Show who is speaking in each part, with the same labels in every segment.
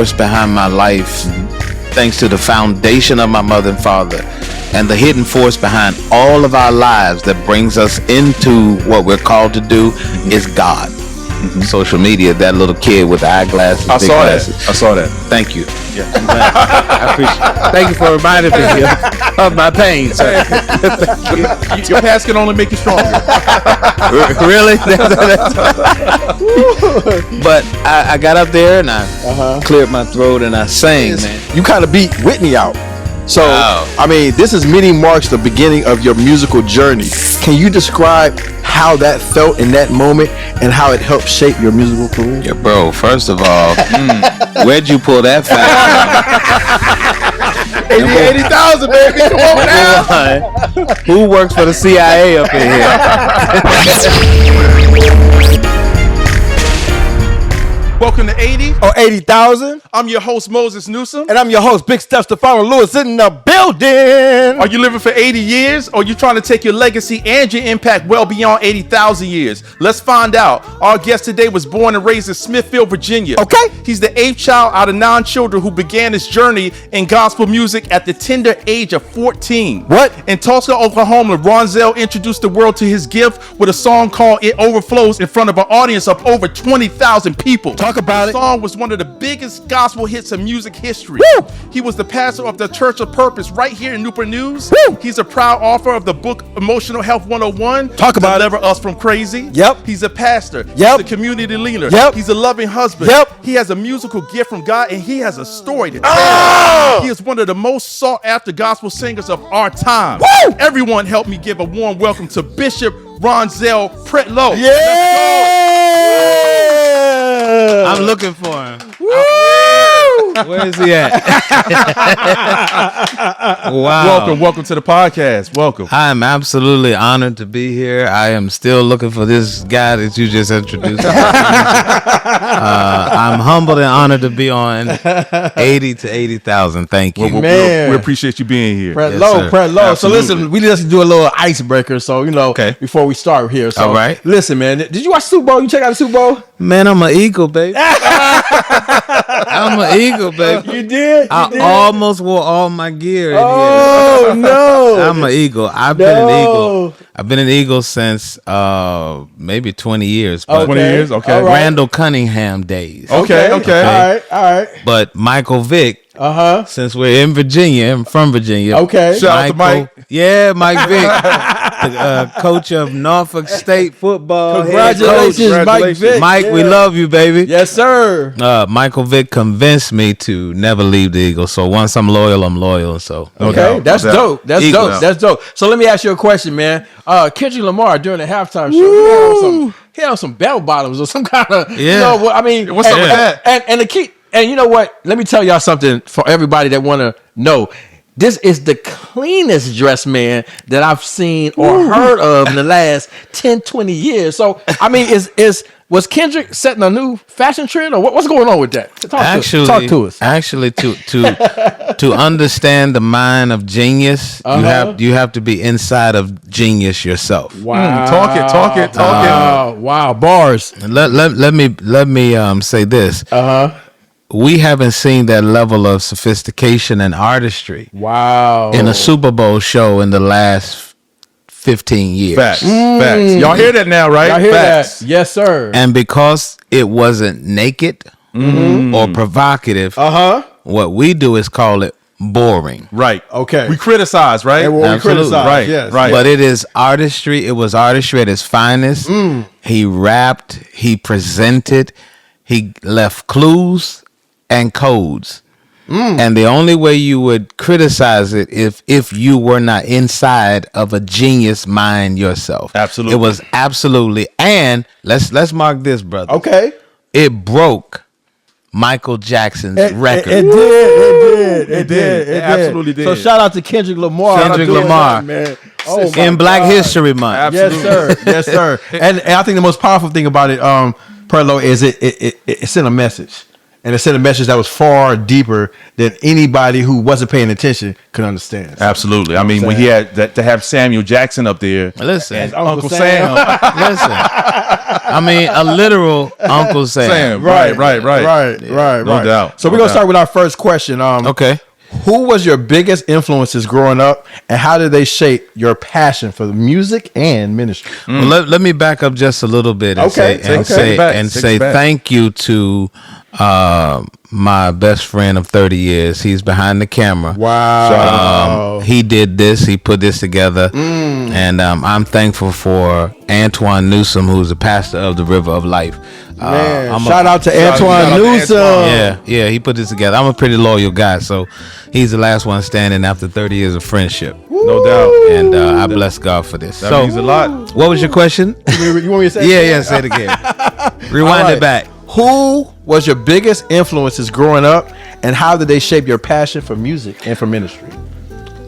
Speaker 1: force behind my life, thanks to the foundation of my mother and father, and the hidden force behind all of our lives that brings us into what we're called to do is God. Social media, that little kid with the eyeglasses.
Speaker 2: I saw that.
Speaker 1: Thank you.
Speaker 2: Yeah.
Speaker 1: I appreciate it. Thank you for reminding me of my pain, sir.
Speaker 2: Your past can only make you stronger.
Speaker 1: Really? But I got up there and I cleared my throat and I sang, man.
Speaker 3: You kind of beat Whitney out. So, I mean, this is many marks the beginning of your musical journey. Can you describe how that felt in that moment and how it helped shape your musical career?
Speaker 1: Yeah, bro, first of all, where'd you pull that fact?
Speaker 3: 80,000, baby. Come on now.
Speaker 1: Who works for the CIA up in here?
Speaker 2: Welcome to 80
Speaker 3: or 80,000.
Speaker 2: I'm your host, Moses Newsom.
Speaker 3: And I'm your host, Big Steph Lewis, in the building.
Speaker 2: Are you living for 80 years, or you trying to take your legacy and your impact well beyond 80,000 years? Let's find out. Our guest today was born and raised in Smithfield, Virginia.
Speaker 3: Okay.
Speaker 2: He's the 8th child out of 9 children who began his journey in gospel music at the tender age of 14.
Speaker 3: What?
Speaker 2: In Tulsa, Oklahoma, Ronzel introduced the world to his gift with a song called It Overflows in front of an audience of over 20,000 people.
Speaker 3: Talk about it.
Speaker 2: The song was one of the biggest gospel hits in music history.
Speaker 3: Woo!
Speaker 2: He was the pastor of the Church of Purpose right here in Newport News.
Speaker 3: Woo!
Speaker 2: He's a proud author of the book Emotional Health 101.
Speaker 3: Talk about
Speaker 2: Deliver Us from Crazy.
Speaker 3: Yep.
Speaker 2: He's a pastor.
Speaker 3: Yep.
Speaker 2: He's a community leader.
Speaker 3: Yep.
Speaker 2: He's a loving husband.
Speaker 3: Yep.
Speaker 2: He has a musical gift from God, and he has a story to tell. He is one of the most sought after gospel singers of our time.
Speaker 3: Woo!
Speaker 2: Everyone help me give a warm welcome to Bishop Ronzel Pretlow.
Speaker 3: Yeah.
Speaker 1: I'm looking for him. Where is he at? Wow.
Speaker 2: Welcome to the podcast. Welcome.
Speaker 1: I am absolutely honored to be here. I am still looking for this guy that you just introduced. I'm humbled and honored to be on 80 to 80,000. Thank you.
Speaker 3: Man.
Speaker 2: We appreciate you being here.
Speaker 3: Pretlow. So listen, we just do a little icebreaker. So, before we start here. So,
Speaker 1: all right.
Speaker 3: Listen, man, did you watch Super Bowl? You check out the Super Bowl?
Speaker 1: Man, I'm an Eagle, baby. I'm an Eagle, baby.
Speaker 3: You did?
Speaker 1: I almost wore all my gear in here.
Speaker 3: Oh, no.
Speaker 1: I'm an Eagle. I've been an Eagle. I've been an Eagle since maybe 20 years.
Speaker 3: Okay.
Speaker 2: 20 years? Okay.
Speaker 3: All right.
Speaker 1: Randall Cunningham days.
Speaker 2: Okay.
Speaker 3: All right.
Speaker 1: But Michael Vick, since we're in Virginia, I'm from Virginia.
Speaker 3: Okay.
Speaker 2: Shout out to Mike.
Speaker 1: Yeah, Mike Vick, the coach of Norfolk State football.
Speaker 3: Congratulations, Mike Vick.
Speaker 1: Mike, we love you, baby.
Speaker 3: Yes, sir.
Speaker 1: Michael Vick convinced me to never leave the Eagles. So once I'm loyal. So
Speaker 3: okay, that's dope. That's
Speaker 1: Eagles.
Speaker 3: dope. That's dope. So let me ask you a question, man. Kendrick Lamar during the halftime show, he had some bell bottoms or some kind of.
Speaker 2: What's up with that?
Speaker 3: And the key. And you know what? Let me tell y'all something for everybody that want to know. This is the cleanest dressed man that I've seen or heard of in the last 10, 20 years. So, I mean, was Kendrick setting a new fashion trend, or what's going on with that? Talk to us.
Speaker 1: Actually, to understand the mind of genius, you have to be inside of genius yourself.
Speaker 3: Wow.
Speaker 2: Talk it.
Speaker 3: Wow. Bars.
Speaker 1: And let me say this. We haven't seen that level of sophistication and artistry.
Speaker 3: Wow.
Speaker 1: In a Super Bowl show in the last 15 years.
Speaker 2: Facts. Y'all hear that now, right?
Speaker 3: I hear
Speaker 2: Facts.
Speaker 3: that. Yes, sir.
Speaker 1: And because it wasn't naked or provocative, what we do is call it boring.
Speaker 2: Right.
Speaker 3: Okay.
Speaker 2: We criticize, right?
Speaker 3: We criticize.
Speaker 2: Right.
Speaker 3: Yes.
Speaker 2: Right.
Speaker 1: But it is artistry. It was artistry at its finest. He rapped. He presented. He left clues and codes. And the only way you would criticize it if you were not inside of a genius mind yourself.
Speaker 2: Absolutely.
Speaker 1: It was absolutely. And let's mark this, brother.
Speaker 3: Okay.
Speaker 1: It broke Michael Jackson's record.
Speaker 3: It did.
Speaker 2: It absolutely did.
Speaker 3: So shout out to Kendrick Lamar.
Speaker 1: Kendrick Lamar.
Speaker 3: Man.
Speaker 1: In Black History Month.
Speaker 2: Absolutely.
Speaker 3: Yes, sir. And I think the most powerful thing about it, Pretlow, is it sent a message. and it sent a message that was far deeper than anybody who wasn't paying attention could understand.
Speaker 2: Absolutely. I mean, when he had that, to have Samuel Jackson up there,
Speaker 1: Listen,
Speaker 2: as Uncle Sam.
Speaker 1: listen. I mean, a literal Uncle Sam.
Speaker 2: Right.
Speaker 3: No
Speaker 2: doubt.
Speaker 3: So we're gonna start with our first question.
Speaker 1: Okay.
Speaker 3: Who was your biggest influences growing up, and how did they shape your passion for the music and ministry?
Speaker 1: Well, let me back up just a little bit and say thank you to my best friend of 30 years. He's behind the camera.
Speaker 3: Wow.
Speaker 1: He did this. He put this together. And I'm thankful for Antoine Newsom, who's the pastor of the River of Life.
Speaker 3: Shout out to Antoine Newsom.
Speaker 1: Yeah, he put this together. I'm a pretty loyal guy, so he's the last one standing after 30 years of friendship.
Speaker 2: No doubt.
Speaker 1: And I bless God for this.
Speaker 2: That means a lot.
Speaker 1: What was your question?
Speaker 3: You want me to say
Speaker 1: Yeah, say it again. Rewind it back.
Speaker 3: Who was your biggest influences growing up, and how did they shape your passion for music and for ministry?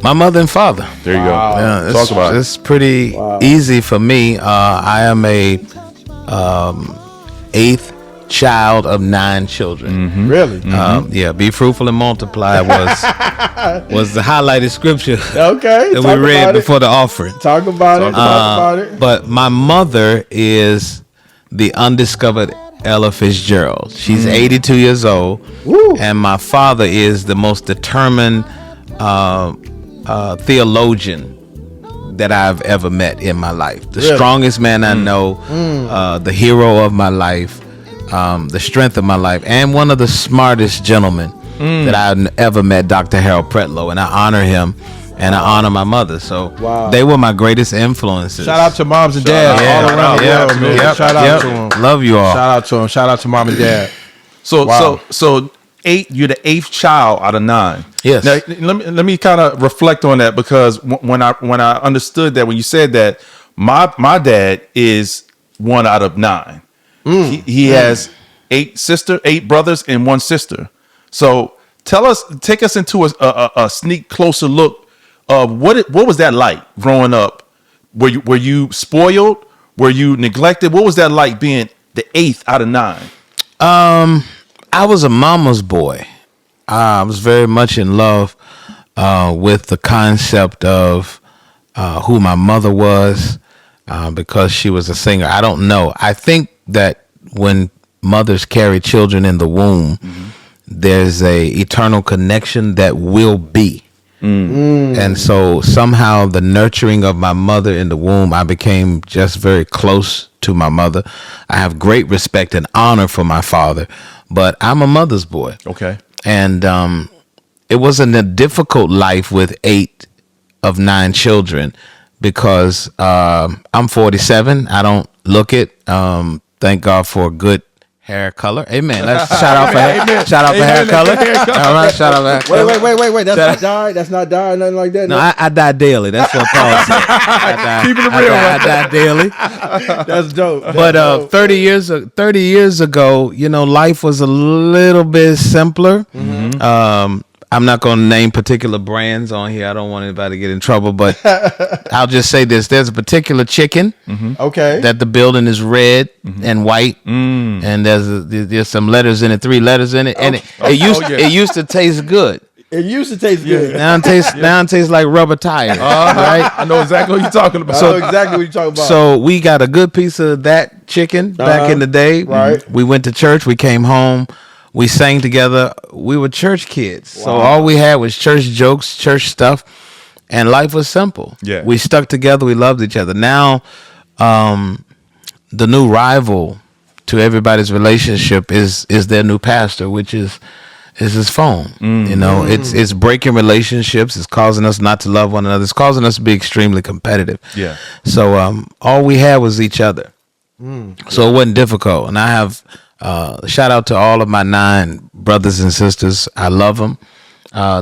Speaker 1: My mother and father.
Speaker 2: There you go.
Speaker 1: Yeah,
Speaker 2: Talk about it.
Speaker 1: It's pretty easy for me. I am a eighth child of 9 children.
Speaker 3: Really?
Speaker 1: Yeah, be fruitful and multiply was the highlighted scripture
Speaker 3: Okay.
Speaker 1: that we read before the offering.
Speaker 3: Talk about it.
Speaker 1: But my mother is the undiscovered Ella Fitzgerald. She's 82 years old.
Speaker 3: Woo.
Speaker 1: And my father is the most determined theologian that I've ever met in my life. The strongest man I know, the hero of my life, the strength of my life, and one of the smartest gentlemen that I've ever met, Dr. Harold Pretlow. And I honor him, and I honor my mother. So they were my greatest influences.
Speaker 3: Shout out to moms and dads all around the world, man. Shout out to them.
Speaker 1: Love you all.
Speaker 3: Shout out to them. Shout out to mom and dad.
Speaker 2: So 8. You're the 8th child out of 9.
Speaker 1: Yes.
Speaker 2: Now, let me kind of reflect on that, because when I understood that, when you said that, my dad is 1 out of 9. He has 8 brothers and 1 sister. So take us into a sneak closer look of what was that like growing up? Were you spoiled? Were you neglected? What was that like being the 8th out of 9?
Speaker 1: I was a mama's boy. I was very much in love with the concept of who my mother was, because she was a singer. I don't know. I think that when mothers carry children in the womb, there's a eternal connection that will be. And so somehow the nurturing of my mother in the womb, I became just very close to my mother. I have great respect and honor for my father, but I'm a mother's boy.
Speaker 2: Okay.
Speaker 1: And it wasn't a difficult life with 8 of 9 children, because I'm 47. I don't look it. Thank God for a good hair color. Amen. Let's shout out for hair color. All right, shout out for hair color.
Speaker 3: Wait. That's not dyed. That's not dyed. Nothing like that.
Speaker 1: No, I die daily. That's what Paul said.
Speaker 2: Keeping it real.
Speaker 1: I die daily.
Speaker 3: That's dope.
Speaker 1: But 30 years ago, life was a little bit simpler. I'm not going to name particular brands on here. I don't want anybody to get in trouble, but I'll just say this. There's a particular chicken
Speaker 3: Okay.
Speaker 1: that the building is red and white, and there's some letters in it, 3 letters in it, and it used to taste good.
Speaker 3: It used to taste good.
Speaker 1: Now it tastes like rubber tires, right?
Speaker 2: I know exactly what you're talking about.
Speaker 1: So we got a good piece of that chicken back in the day.
Speaker 3: Right.
Speaker 1: We went to church. We came home. We sang together. We were church kids. Wow. So all we had was church jokes, church stuff, and life was simple.
Speaker 2: Yeah.
Speaker 1: We stuck together. We loved each other. Now, the new rival to everybody's relationship is their new pastor, which is his phone. It's breaking relationships. It's causing us not to love one another. It's causing us to be extremely competitive.
Speaker 2: Yeah.
Speaker 1: So all we had was each other. So it wasn't difficult. And I have shout out to all of my 9 brothers and sisters. I love them.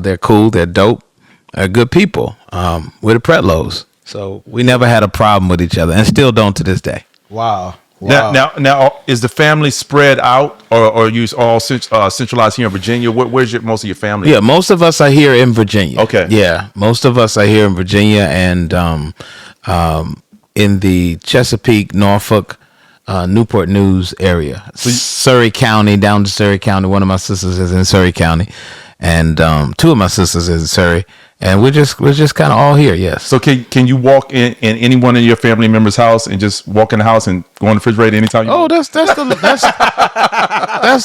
Speaker 1: They're cool. They're dope. They're good people. We're the Pretlows. So we never had a problem with each other, and still don't to this day.
Speaker 3: Wow.
Speaker 2: Now, is the family spread out, or are you all centralized here in Virginia? Where's most of your family?
Speaker 1: Yeah, most of us are here in Virginia.
Speaker 2: Okay.
Speaker 1: Yeah, most of us are here in Virginia, and in the Chesapeake, Norfolk Newport News area, Surrey County, down to Surrey County. One of my sisters is in Surrey County, and two of my sisters is in Surrey, and we're just kind of all here. Yes.
Speaker 2: So can you walk in anyone in your family member's house and just walk in the house and go in the refrigerator anytime you want?
Speaker 1: That's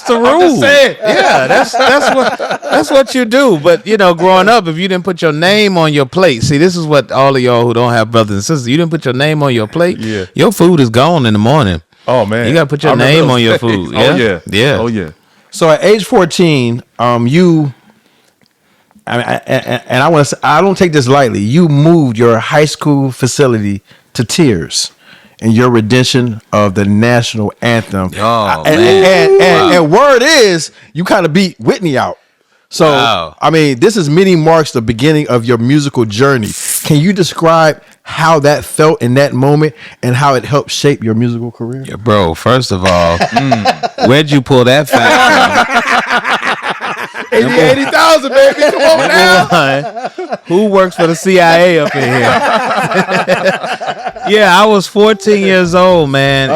Speaker 1: the rule.
Speaker 2: I'm just saying.
Speaker 1: Yeah, that's what you do. But growing up, if you didn't put your name on your plate, see, this is what all of y'all who don't have brothers and sisters, you didn't put your name on your plate.
Speaker 2: Yeah.
Speaker 1: Your food is gone in the morning.
Speaker 2: Oh man,
Speaker 1: you gotta put your name on your food. Yeah?
Speaker 2: Oh yeah,
Speaker 1: yeah.
Speaker 2: Oh yeah.
Speaker 3: So at age 14, and I want to say, I don't take this lightly. You moved your high school facility to tears in your rendition of the national anthem.
Speaker 1: Oh,
Speaker 3: and word is you kind of beat Whitney out. So,
Speaker 1: wow.
Speaker 3: I mean, this is many marks the beginning of your musical journey. Can you describe how that felt in that moment and how it helped shape your musical career?
Speaker 1: Yeah, bro, first of all, where'd you pull that fact from?
Speaker 3: 80,000, baby. Come on now.
Speaker 1: Who works for the CIA up in here? Yeah, I was 14 years old, man,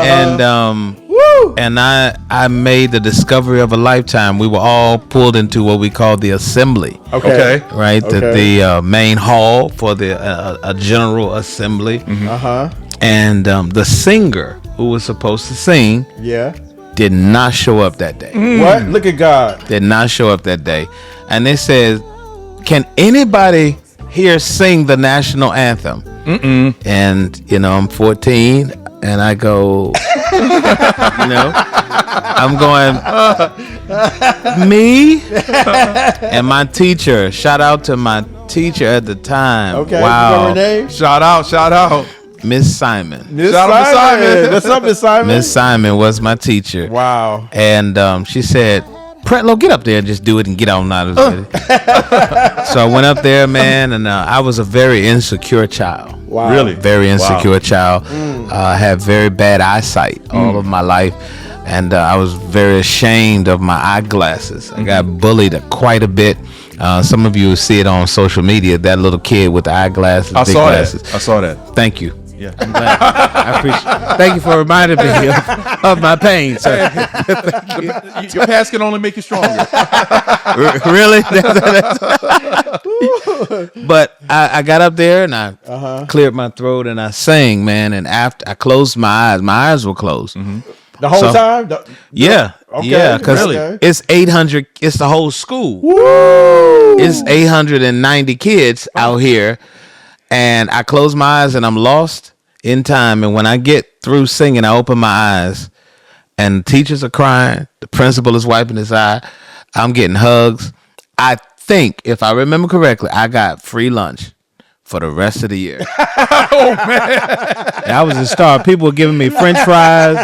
Speaker 1: and I made the discovery of a lifetime. We were all pulled into what we call the assembly.
Speaker 2: Okay.
Speaker 1: Right, the main hall for the a general assembly.
Speaker 3: Mm-hmm.
Speaker 1: And the singer who was supposed to sing, did not show up that day.
Speaker 3: What? Look at God.
Speaker 1: Did not show up that day. And they said, can anybody here sing the national anthem? And, I'm 14 and I go, I'm going, me? And my teacher, shout out to my teacher at the time.
Speaker 3: Okay.
Speaker 1: Wow.
Speaker 3: Her name?
Speaker 2: Shout out.
Speaker 1: Miss Simon.
Speaker 2: Shout out to Simon.
Speaker 3: What's up, Miss Simon?
Speaker 1: Miss Simon was my teacher.
Speaker 3: Wow.
Speaker 1: And she said, Pretlow, get up there and just do it and get on out of it. So I went up there, man, and I was a very insecure child.
Speaker 3: Wow.
Speaker 2: Really?
Speaker 1: Very insecure child. I had very bad eyesight all of my life. And I was very ashamed of my eyeglasses. I got bullied quite a bit. Some of you see it on social media, that little kid with the eyeglasses,
Speaker 2: I
Speaker 1: big
Speaker 2: saw
Speaker 1: glasses.
Speaker 2: that. I saw that.
Speaker 1: Thank you.
Speaker 2: Yeah.
Speaker 1: I'm glad. I appreciate. Thank you for reminding me of my pain, sir.
Speaker 2: Your past can only make you stronger.
Speaker 1: Really? But I got up there and I cleared my throat and I sang, man. And after I closed my eyes were closed.
Speaker 3: The whole time?
Speaker 1: Yeah.
Speaker 3: Okay.
Speaker 1: Yeah, because
Speaker 3: Really?
Speaker 1: it's 800. It's the whole school.
Speaker 3: Woo!
Speaker 1: It's 890 kids out here. And I close my eyes and I'm lost in time. And when I get through singing, I open my eyes and the teachers are crying. The principal is wiping his eye. I'm getting hugs. I think, if I remember correctly, I got free lunch for the rest of the year.
Speaker 2: Oh, man.
Speaker 1: And I was a star. People were giving me French fries.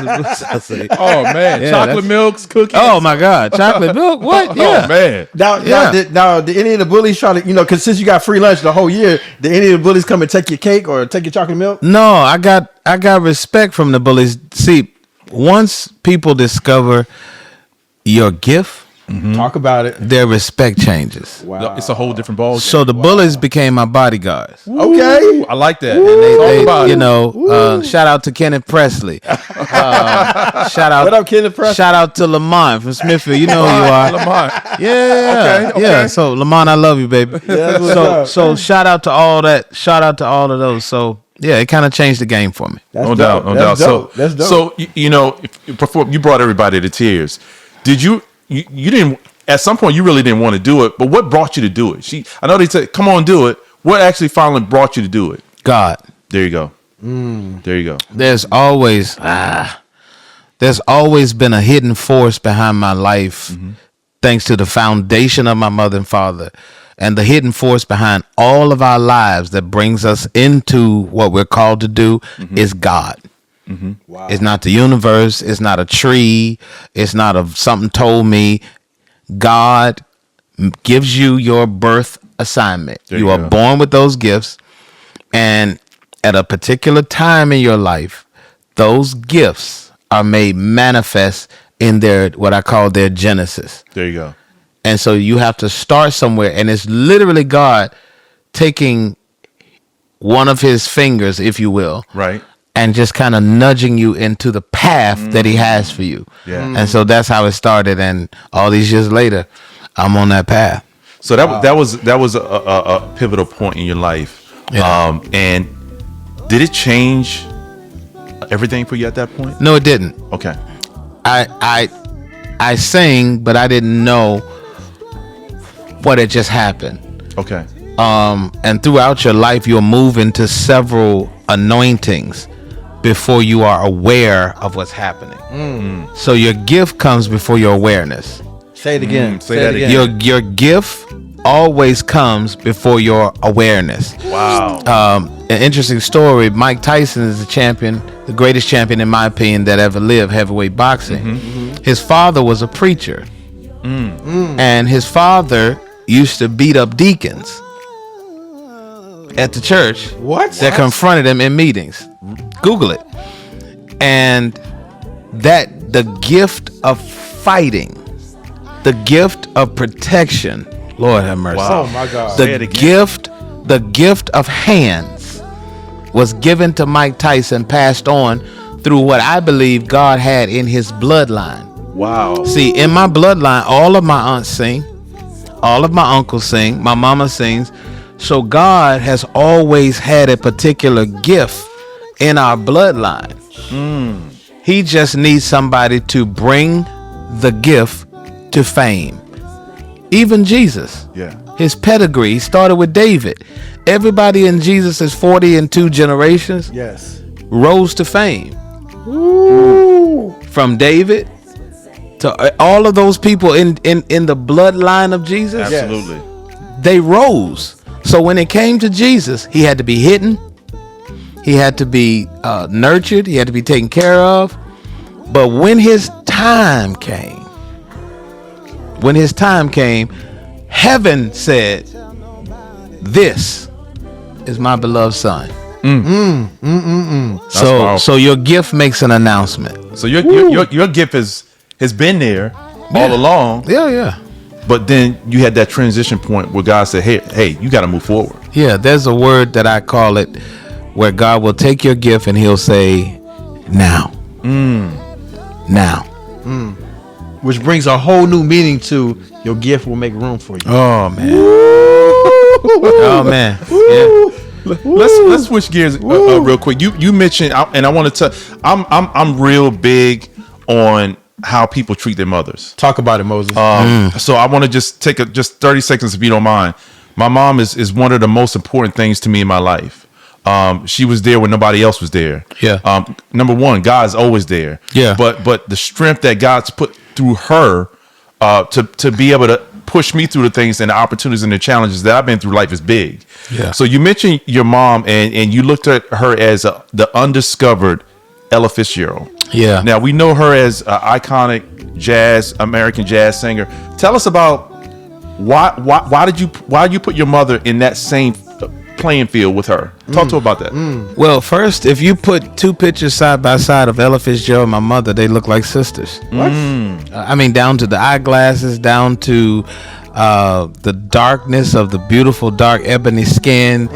Speaker 2: Oh, man.
Speaker 1: Yeah,
Speaker 2: Chocolate milks, cookies.
Speaker 1: Oh, my God. Chocolate milk? What? Yeah.
Speaker 2: Oh, man.
Speaker 3: Now, did any of the bullies try to, because since you got free lunch the whole year, did any of the bullies come and take your cake or take your chocolate milk?
Speaker 1: No, I got respect from the bullies. See, once people discover your gift,
Speaker 3: Talk about it.
Speaker 1: their respect changes.
Speaker 3: Wow.
Speaker 2: It's a whole different ball.
Speaker 1: So the bullies became my bodyguards.
Speaker 3: Okay.
Speaker 2: I like that.
Speaker 1: They,
Speaker 2: about it.
Speaker 1: shout out to Kenneth Presley. Shout out.
Speaker 3: What up, Kenneth Presley?
Speaker 1: Shout out to Lamont from Smithfield. You know who you are.
Speaker 2: Lamont.
Speaker 1: Yeah.
Speaker 2: Okay.
Speaker 1: Yeah. So Lamont, I love you, baby.
Speaker 3: that's what's up.
Speaker 1: So shout out to all that. Shout out to all of those. So yeah, it kind of changed the game for me.
Speaker 3: That's
Speaker 2: No
Speaker 3: dope.
Speaker 2: doubt.
Speaker 3: That's dope.
Speaker 2: So,
Speaker 3: That's dope.
Speaker 2: so before you brought everybody to tears, did you didn't, at some point you really didn't want to do it, but what brought you to do it? I know they said, come on, do it. What actually finally brought you to do it?
Speaker 1: God.
Speaker 2: There you go. There you go.
Speaker 1: There's always been a hidden force behind my life, thanks to the foundation of my mother and father, and the hidden force behind all of our lives that brings us into what we're called to do is God.
Speaker 3: Wow.
Speaker 1: It's not the universe. It's not a tree. It's not something told me. God gives you your birth assignment.
Speaker 2: There
Speaker 1: You
Speaker 2: you
Speaker 1: are
Speaker 2: go.
Speaker 1: born with those gifts, and at a particular time in your life, those gifts are made manifest in their, what I call their genesis.
Speaker 2: There you go.
Speaker 1: And so you have to start somewhere, and it's literally God taking one of his fingers, if you will,
Speaker 2: Right.
Speaker 1: and just kind of nudging you into the path that he has for you.
Speaker 2: Yeah.
Speaker 1: And so that's how it started. And all these years later, I'm on that path.
Speaker 2: So that was a pivotal point in your life.
Speaker 1: Yeah.
Speaker 2: And did it change everything for you at that point?
Speaker 1: No, it didn't.
Speaker 2: Okay.
Speaker 1: I sang, but I didn't know what had just happened.
Speaker 2: Okay.
Speaker 1: And throughout your life, you'll move into several anointings before you are aware of what's happening. So your gift comes before your awareness.
Speaker 3: Say it again.
Speaker 2: Say that again.
Speaker 1: Your gift always comes before your awareness.
Speaker 2: Wow.
Speaker 1: An interesting story. Mike Tyson is the champion, the greatest champion in my opinion that ever lived, heavyweight boxing. His father was a preacher, and his father used to beat up deacons at the church. That confronted him in meetings. Google it. And that the gift of fighting, the gift of protection, Lord have mercy.
Speaker 2: Wow.
Speaker 3: Oh my God.
Speaker 1: The gift of hands was given to Mike Tyson, passed on through what I believe God had in his bloodline.
Speaker 2: Wow.
Speaker 1: See, in my bloodline, all of my aunts sing, all of my uncles sing, my mama sings. So God has always had a particular gift in our bloodline. He just needs somebody to bring the gift to fame. Even Jesus.
Speaker 2: Yeah.
Speaker 1: His pedigree, he started with David. Everybody in Jesus' 42 generations
Speaker 3: Yes.
Speaker 1: rose to fame. From David to all of those people in the bloodline of Jesus.
Speaker 2: Absolutely.
Speaker 1: They rose. So when it came to Jesus, he had to be hidden. He had to be nurtured. He had to be taken care of. But when his time came, heaven said, "This is my beloved son." So your gift makes an announcement.
Speaker 2: So your gift has been there all along.
Speaker 1: Yeah.
Speaker 2: But then you had that transition point where God said, hey, you got to move forward.
Speaker 1: Yeah, there's a word that I call it where God will take your gift and he'll say, now. Now.
Speaker 3: Which brings a whole new meaning to your gift will make room for you.
Speaker 1: Oh, man. Oh, man. Yeah.
Speaker 2: Let's switch gears real quick. You mentioned, and I want to tell, I'm real big on how people treat their mothers.
Speaker 3: Talk about it, Moses.
Speaker 2: So I want to just take just 30 seconds if you don't mind. My mom is one of the most important things to me in my life. She was there when nobody else was there.
Speaker 1: Yeah.
Speaker 2: Number one, God's always there.
Speaker 1: Yeah.
Speaker 2: But the strength that God's put through her to be able to push me through the things and the opportunities and the challenges that I've been through life is big.
Speaker 1: Yeah.
Speaker 2: So you mentioned your mom and you looked at her as the undiscovered Ella Fitzgerald.
Speaker 1: Yeah.
Speaker 2: Now we know her as an iconic American jazz singer. Tell us about why did you put your mother in that same playing field with her? Talk to her about that.
Speaker 1: Well, first, if you put two pictures side by side of Ella Fitzgerald and my mother, they look like sisters.
Speaker 3: What?
Speaker 1: I mean, down to the eyeglasses, down to the darkness of the beautiful dark ebony skin,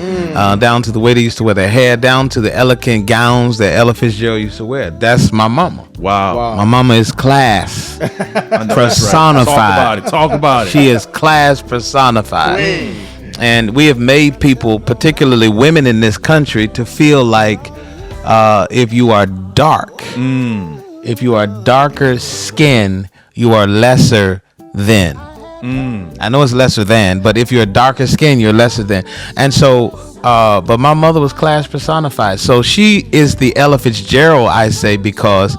Speaker 1: down to the way they used to wear their hair, down to the elegant gowns that Ella Fitzgerald used to wear. That's my mama.
Speaker 2: Wow.
Speaker 1: My mama is class personified.
Speaker 2: Right. Talk about it.
Speaker 1: She is class personified. And we have made people, particularly women in this country, to feel like if you are dark, if you are darker skin, you are lesser than. I know it's lesser than, but if you're darker skin, you're lesser than. And so, but my mother was class personified. So she is the Ella Fitzgerald, I say, because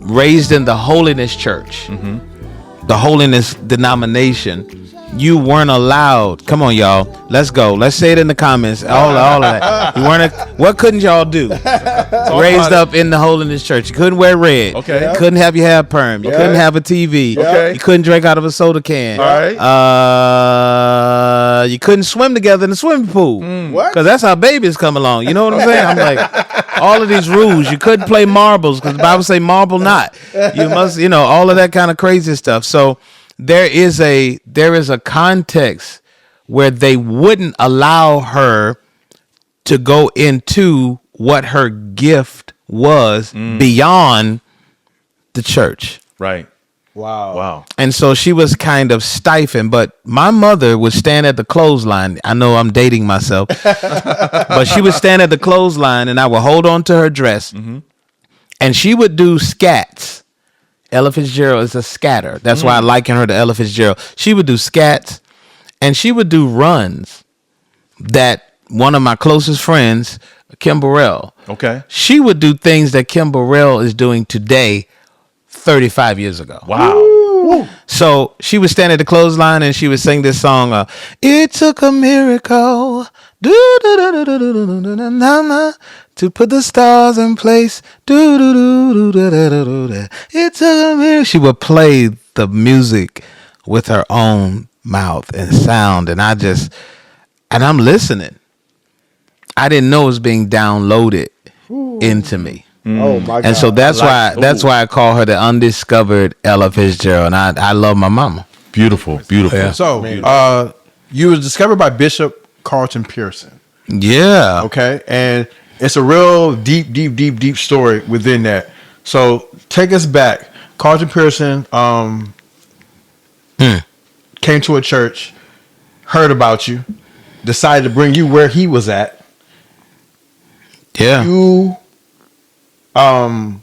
Speaker 1: raised in the Holiness Church, the Holiness denomination, you weren't allowed. Come on, y'all. Let's go. Let's say it in the comments. All of that. You weren't. What couldn't y'all do? Raised up in the Holiness Church. You couldn't wear red.
Speaker 2: Okay.
Speaker 1: You couldn't have your hair perm. You couldn't have a TV.
Speaker 2: Okay.
Speaker 1: You couldn't drink out of a soda can.
Speaker 2: All right.
Speaker 1: You couldn't swim together in the swimming pool.
Speaker 3: What?
Speaker 1: Because that's how babies come along. You know what I'm saying? I'm like, all of these rules. You couldn't play marbles because the Bible say marble not. You must, all of that kind of crazy stuff. So there is a context where they wouldn't allow her to go into what her gift was beyond the church.
Speaker 2: Right.
Speaker 3: Wow.
Speaker 2: Wow.
Speaker 1: And so she was kind of stifling, but my mother would stand at the clothesline. I know I'm dating myself, but she would stand at the clothesline and I would hold on to her dress and she would do scats. Ella Fitzgerald is a scatter. That's why I liken her to Ella Fitzgerald. She would do scats and she would do runs that one of my closest friends, Kim Burrell,
Speaker 2: Okay.
Speaker 1: she would do things that Kim Burrell is doing today 35 years ago.
Speaker 2: Wow.
Speaker 3: Woo.
Speaker 1: So she would stand at the clothesline and she would sing this song, it took a miracle to put the stars in place. It took a miracle. She would play the music with her own mouth and sound. And I'm listening. I didn't know it was being downloaded into me.
Speaker 3: Oh my God.
Speaker 1: And so that's why I call her the undiscovered Ella Fitzgerald. And I love my mama.
Speaker 2: Beautiful. Beautiful.
Speaker 1: Yeah.
Speaker 3: So, you were discovered by Bishop Carlton Pearson.
Speaker 1: Yeah.
Speaker 3: Okay. And it's a real deep story within that. So take us back. Carlton Pearson came to a church, heard about you, decided to bring you where he was at.
Speaker 1: Yeah.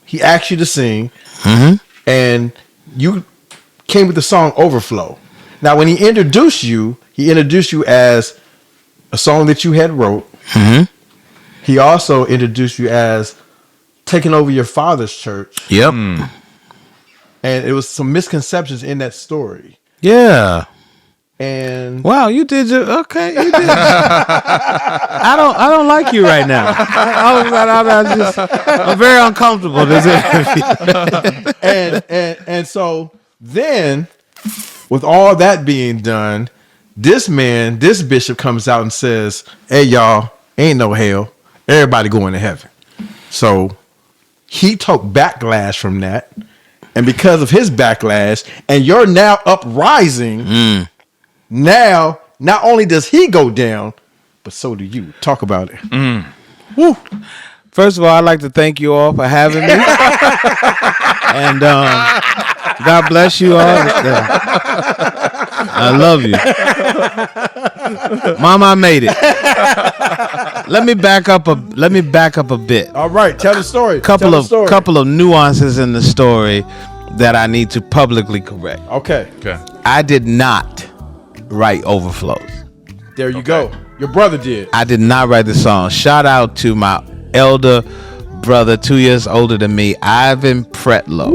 Speaker 3: He asked you to sing, and you came with the song Overflow. Now, when he introduced you as a song that you had wrote. He also introduced you as taking over your father's church.
Speaker 1: Yep.
Speaker 3: And it was some misconceptions in that story.
Speaker 1: Yeah.
Speaker 3: And
Speaker 1: Wow, you did okay. You did. I don't like you right now. I'm very uncomfortable.
Speaker 3: and so then, with all that being done, this bishop comes out and says, "Hey, y'all, ain't no hell. Everybody going to heaven." So he took backlash from that, and because of his backlash, and you're now uprising. Now, not only does he go down, but so do you. Talk about it.
Speaker 1: Woo. First of all, I'd like to thank you all for having me. And God bless you all. I love you. Mama, I made it. Let me back up a bit.
Speaker 3: All right, tell the story.
Speaker 1: Couple of nuances in the story that I need to publicly correct.
Speaker 3: Okay.
Speaker 1: I did not write Overflows.
Speaker 3: There you go. Your brother did.
Speaker 1: I did not write the song. Shout out to my elder brother, 2 years older than me, Ivan Pretlow.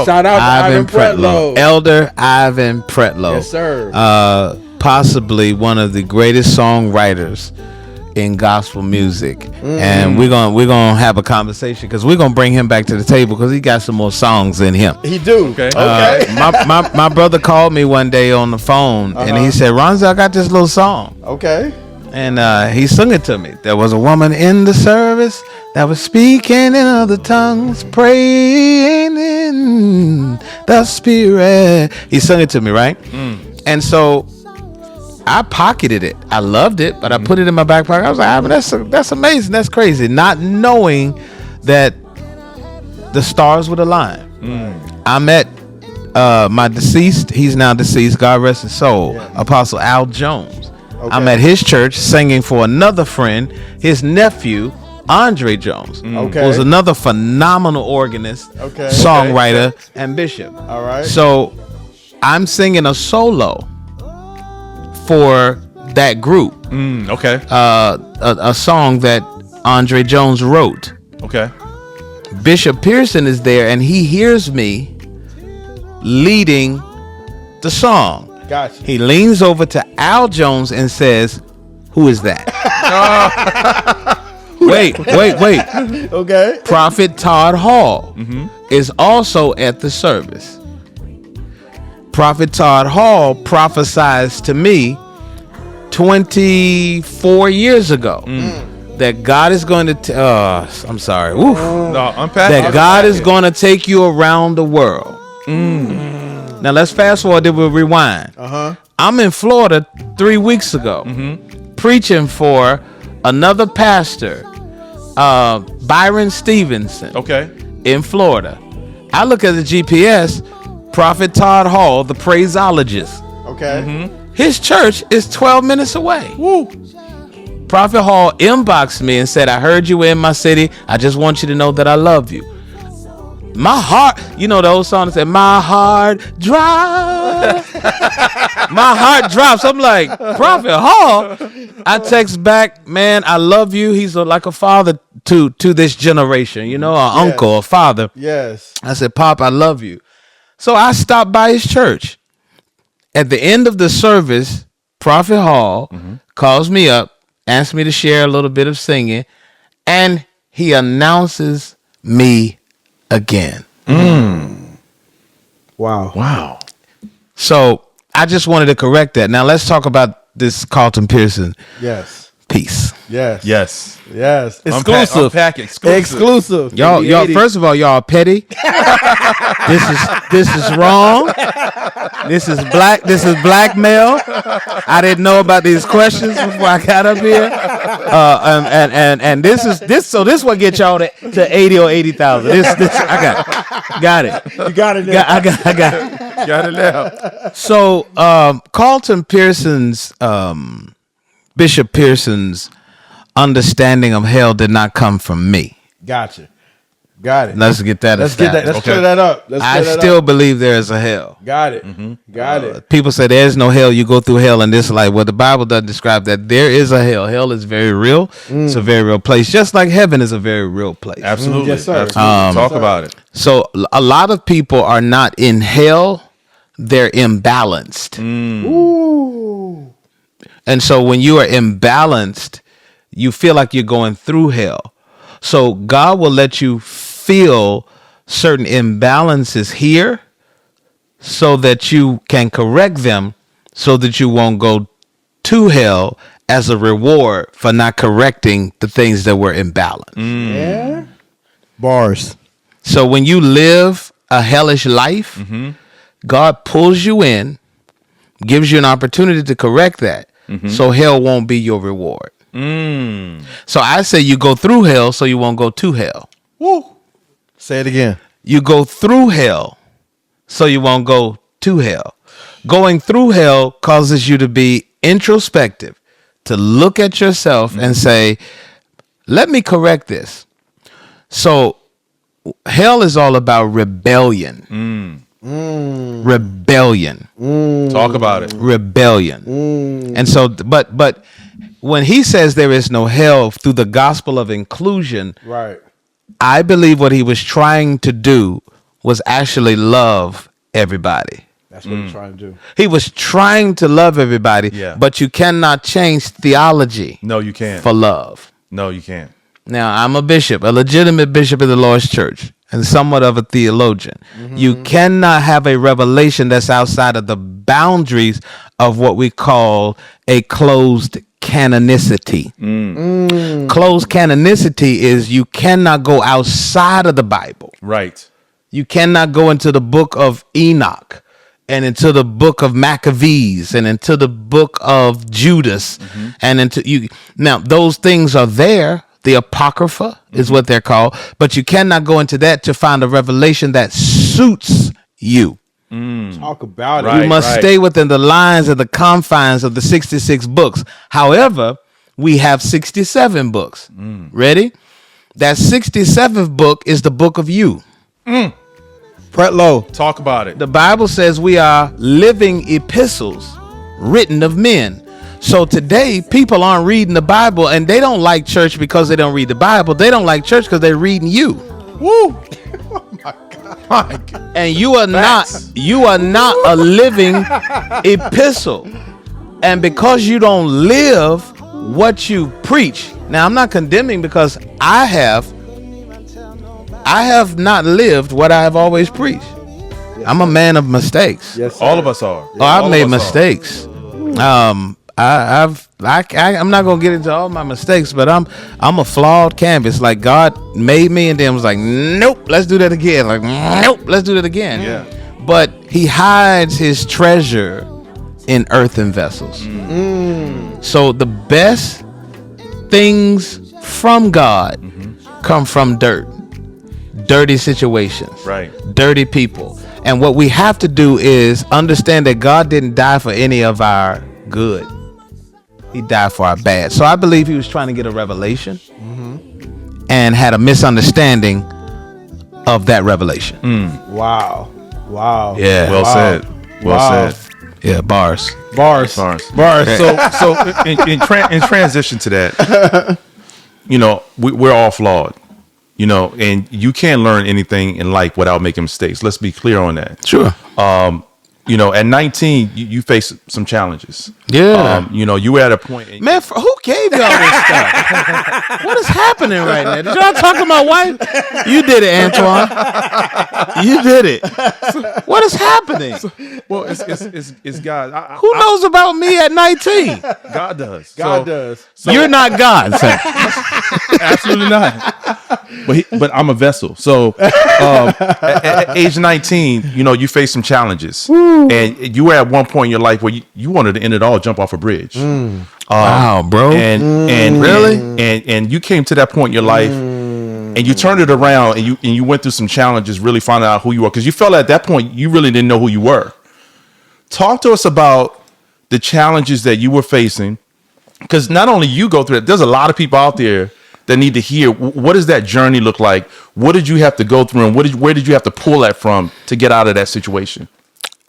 Speaker 3: Shout out to Ivan Pretlow.
Speaker 1: Elder Ivan Pretlow.
Speaker 3: Yes, sir.
Speaker 1: Possibly one of the greatest songwriters in gospel music. And we're gonna have a conversation because we're gonna bring him back to the table because he got some more songs in him.
Speaker 3: He do. Okay.
Speaker 1: My brother called me one day on the phone and he said, "Ronzel, I got this little song."
Speaker 3: Okay.
Speaker 1: And he sung it to me. There was a woman in the service that was speaking in other tongues, praying in the spirit. He sung it to me, right? And so I pocketed it. I loved it, but I put it in my back pocket. I was like, that's amazing. That's crazy. Not knowing that the stars would align. I met my deceased, he's now deceased, God rest his soul, Apostle Al Jones. Okay. I'm at his church singing for another friend, his nephew, Andre Jones, who's another phenomenal organist, songwriter, and bishop.
Speaker 3: All right.
Speaker 1: So I'm singing a solo for that group. A song that Andre Jones wrote.
Speaker 2: Okay.
Speaker 1: Bishop Pearson is there, and he hears me leading the song.
Speaker 3: Gotcha.
Speaker 1: He leans over to Al Jones and says, "Who is that?" Wait.
Speaker 3: Okay.
Speaker 1: Prophet Todd Hall is also at the service. Prophet Todd Hall prophesies to me 24 years ago that God is going to I'm sorry.
Speaker 2: No, unpack
Speaker 1: that God is going to take you around the world. Now let's fast forward, then we'll rewind. I'm in Florida 3 weeks ago preaching for another pastor Byron Stevenson.
Speaker 2: Okay.
Speaker 1: In Florida. I look at the GPS, Prophet Todd Hall, the praiseologist.
Speaker 4: Okay.
Speaker 1: His church is 12 minutes away.
Speaker 2: Woo.
Speaker 1: Prophet Hall inboxed me and said, I heard you were in my city. I just want you to know that I love you. My heart, you know the old song that said, my heart drops. My heart drops. I'm like, Prophet Hall. I text back, man, I love you. He's like a father to this generation, you know, an uncle, a father.
Speaker 4: Yes.
Speaker 1: I said, Pop, I love you. So I stopped by his church. At the end of the service, Prophet Hall calls me up, asks me to share a little bit of singing, and he announces me again.
Speaker 4: Wow.
Speaker 1: So I just wanted to correct that. Now let's talk about this Carlton Pearson
Speaker 4: Yes.
Speaker 1: piece.
Speaker 4: Yes.
Speaker 2: Yes.
Speaker 4: Yes.
Speaker 3: Exclusive.
Speaker 2: Unpack
Speaker 4: Exclusive.
Speaker 1: Y'all. First of all, y'all are petty. This is wrong. This is blackmail. I didn't know about these questions before I got up here. And this what get y'all to 80 or 80,000. This I got it.
Speaker 4: You got it now.
Speaker 1: I got it.
Speaker 2: Got it now.
Speaker 1: So Carlton Pearson's Bishop Pearson's understanding of hell did not come from me.
Speaker 4: Gotcha. Got it.
Speaker 1: Let's get that.
Speaker 4: Let's get that. Let's clear that up.
Speaker 1: I still believe there is a hell.
Speaker 4: Got it. Got it.
Speaker 1: People say there is no hell. You go through hell in this life. Well, the Bible doesn't describe that. There is a hell. Hell is very real. It's a very real place, just like heaven is a very real place.
Speaker 2: Absolutely.
Speaker 4: Yes, sir.
Speaker 2: Absolutely. Talk about it.
Speaker 1: So a lot of people are not in hell. They're imbalanced.
Speaker 4: Ooh.
Speaker 1: And so when you are imbalanced, you feel like you're going through hell. So God will let you feel certain imbalances here so that you can correct them so that you won't go to hell as a reward for not correcting the things that were imbalanced.
Speaker 4: Yeah. Bars.
Speaker 1: So when you live a hellish life, God pulls you in, gives you an opportunity to correct that. So hell won't be your reward. So I say you go through hell so you won't go to hell.
Speaker 4: Woo. Say it again.
Speaker 1: You go through hell so you won't go to hell. Going through hell causes you to be introspective, to look at yourself and say, let me correct this. So hell is all about rebellion. Rebellion.
Speaker 2: Talk about it.
Speaker 1: Rebellion. And so, but when he says there is no hell through the gospel of inclusion,
Speaker 4: Right.
Speaker 1: I believe what he was trying to do was actually love everybody.
Speaker 4: That's what we're trying to do.
Speaker 1: He was trying to love everybody, but you cannot change theology
Speaker 2: No, you can't.
Speaker 1: for love.
Speaker 2: No, you can't.
Speaker 1: Now, I'm a bishop, a legitimate bishop in the Lord's church, and somewhat of a theologian. You cannot have a revelation that's outside of the boundaries of what we call a closed canonicity. Closed canonicity is you cannot go outside of the Bible.
Speaker 2: Right.
Speaker 1: You cannot go into the book of Enoch and into the book of Maccabees and into the book of Judas and into you. Now, those things are there. The Apocrypha is what they're called, but you cannot go into that to find a revelation that suits you.
Speaker 4: Talk about
Speaker 2: Right.
Speaker 4: it.
Speaker 1: You must stay within the lines and the confines of the 66 books. However, we have 67 books. Ready? That 67th book is the book of you.
Speaker 4: Pretlow.
Speaker 2: Talk about it.
Speaker 1: The Bible says we are living epistles written of men. So today, people aren't reading the Bible, and they don't like church because they don't read the Bible. They don't like church because they're reading you.
Speaker 2: Woo. My God.
Speaker 1: And you are not a living epistle. And because you don't live what you preach. Now, I'm not condemning because I have not lived what I have always preached. I'm a man of mistakes.
Speaker 4: Yes, sir.
Speaker 2: All of us are.
Speaker 1: Oh, I've
Speaker 2: All
Speaker 1: made
Speaker 2: of us are.
Speaker 1: mistakes. I'm not gonna get into all my mistakes, but I'm a flawed canvas. Like God made me and then was like, nope, let's do that again. Like, nope, let's do that again.
Speaker 2: Yeah.
Speaker 1: But he hides his treasure in earthen vessels. So the best things from God come from dirty situations,
Speaker 2: Right.
Speaker 1: dirty people. And what we have to do is understand that God didn't die for any of our good. He died for our bad. So I believe he was trying to get a revelation and had a misunderstanding of that revelation.
Speaker 4: Wow. Wow.
Speaker 1: Yeah.
Speaker 2: Well
Speaker 4: Wow.
Speaker 2: said. Well
Speaker 4: Wow.
Speaker 2: said.
Speaker 1: Yeah, bars.
Speaker 4: Bars.
Speaker 2: Bars.
Speaker 4: Bars.
Speaker 2: So in transition to that, we're all flawed, and you can't learn anything in life without making mistakes. Let's be clear on that.
Speaker 1: Sure.
Speaker 2: At 19, you face some challenges.
Speaker 1: Yeah.
Speaker 2: You were at a point.
Speaker 1: Man, who gave y'all this stuff? What is happening right now? Did y'all talk to my wife? You did it, Antoine. You did it. What is happening?
Speaker 2: Well, it's God.
Speaker 1: Who knows about me at 19?
Speaker 2: God does.
Speaker 4: God does.
Speaker 1: You're not God. Son.
Speaker 2: Absolutely not. But I'm a vessel. So at age 19, you face some challenges. And you were at one point in your life where you wanted to end it all, jump off a bridge.
Speaker 1: Wow, bro.
Speaker 2: And
Speaker 1: Really?
Speaker 2: And you came to that point in your life and you turned it around and you went through some challenges, really finding out who you were. Because you felt at that point you really didn't know who you were. Talk to us about the challenges that you were facing. Because not only you go through it, there's a lot of people out there that need to hear, what does that journey look like? What did you have to go through, and where did you have to pull that from to get out of that situation?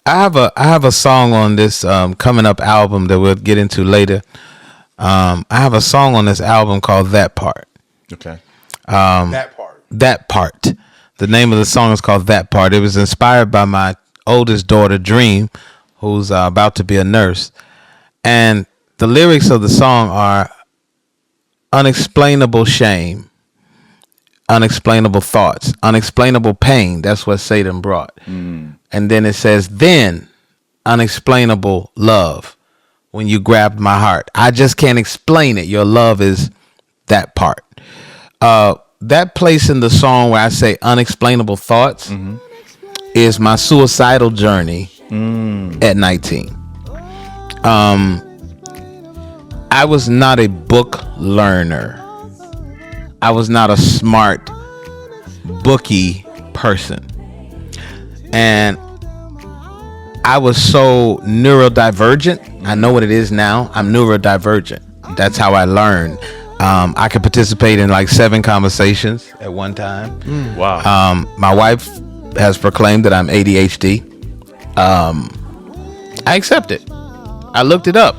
Speaker 1: I have a song on this coming up album that we'll get into later. I have a song on this album called That Part.
Speaker 2: Okay.
Speaker 4: That part.
Speaker 1: That Part. The name of the song is called That Part. It was inspired by my oldest daughter, Dream, who's about to be a nurse. And the lyrics of the song are unexplainable shame, unexplainable thoughts, unexplainable pain. That's what Satan brought. And then it says, then unexplainable love when you grabbed my heart. I just can't explain it. Your love is that part. That place in the song where I say unexplainable thoughts is my suicidal journey at 19. I was not a book learner. I was not a smart bookie person. And I was so neurodivergent. I know what it is now. I'm neurodivergent. That's how I learn. I could participate in like 7 conversations at one time.
Speaker 2: Wow.
Speaker 1: My wife has proclaimed that I'm ADHD. I accept it. I looked it up.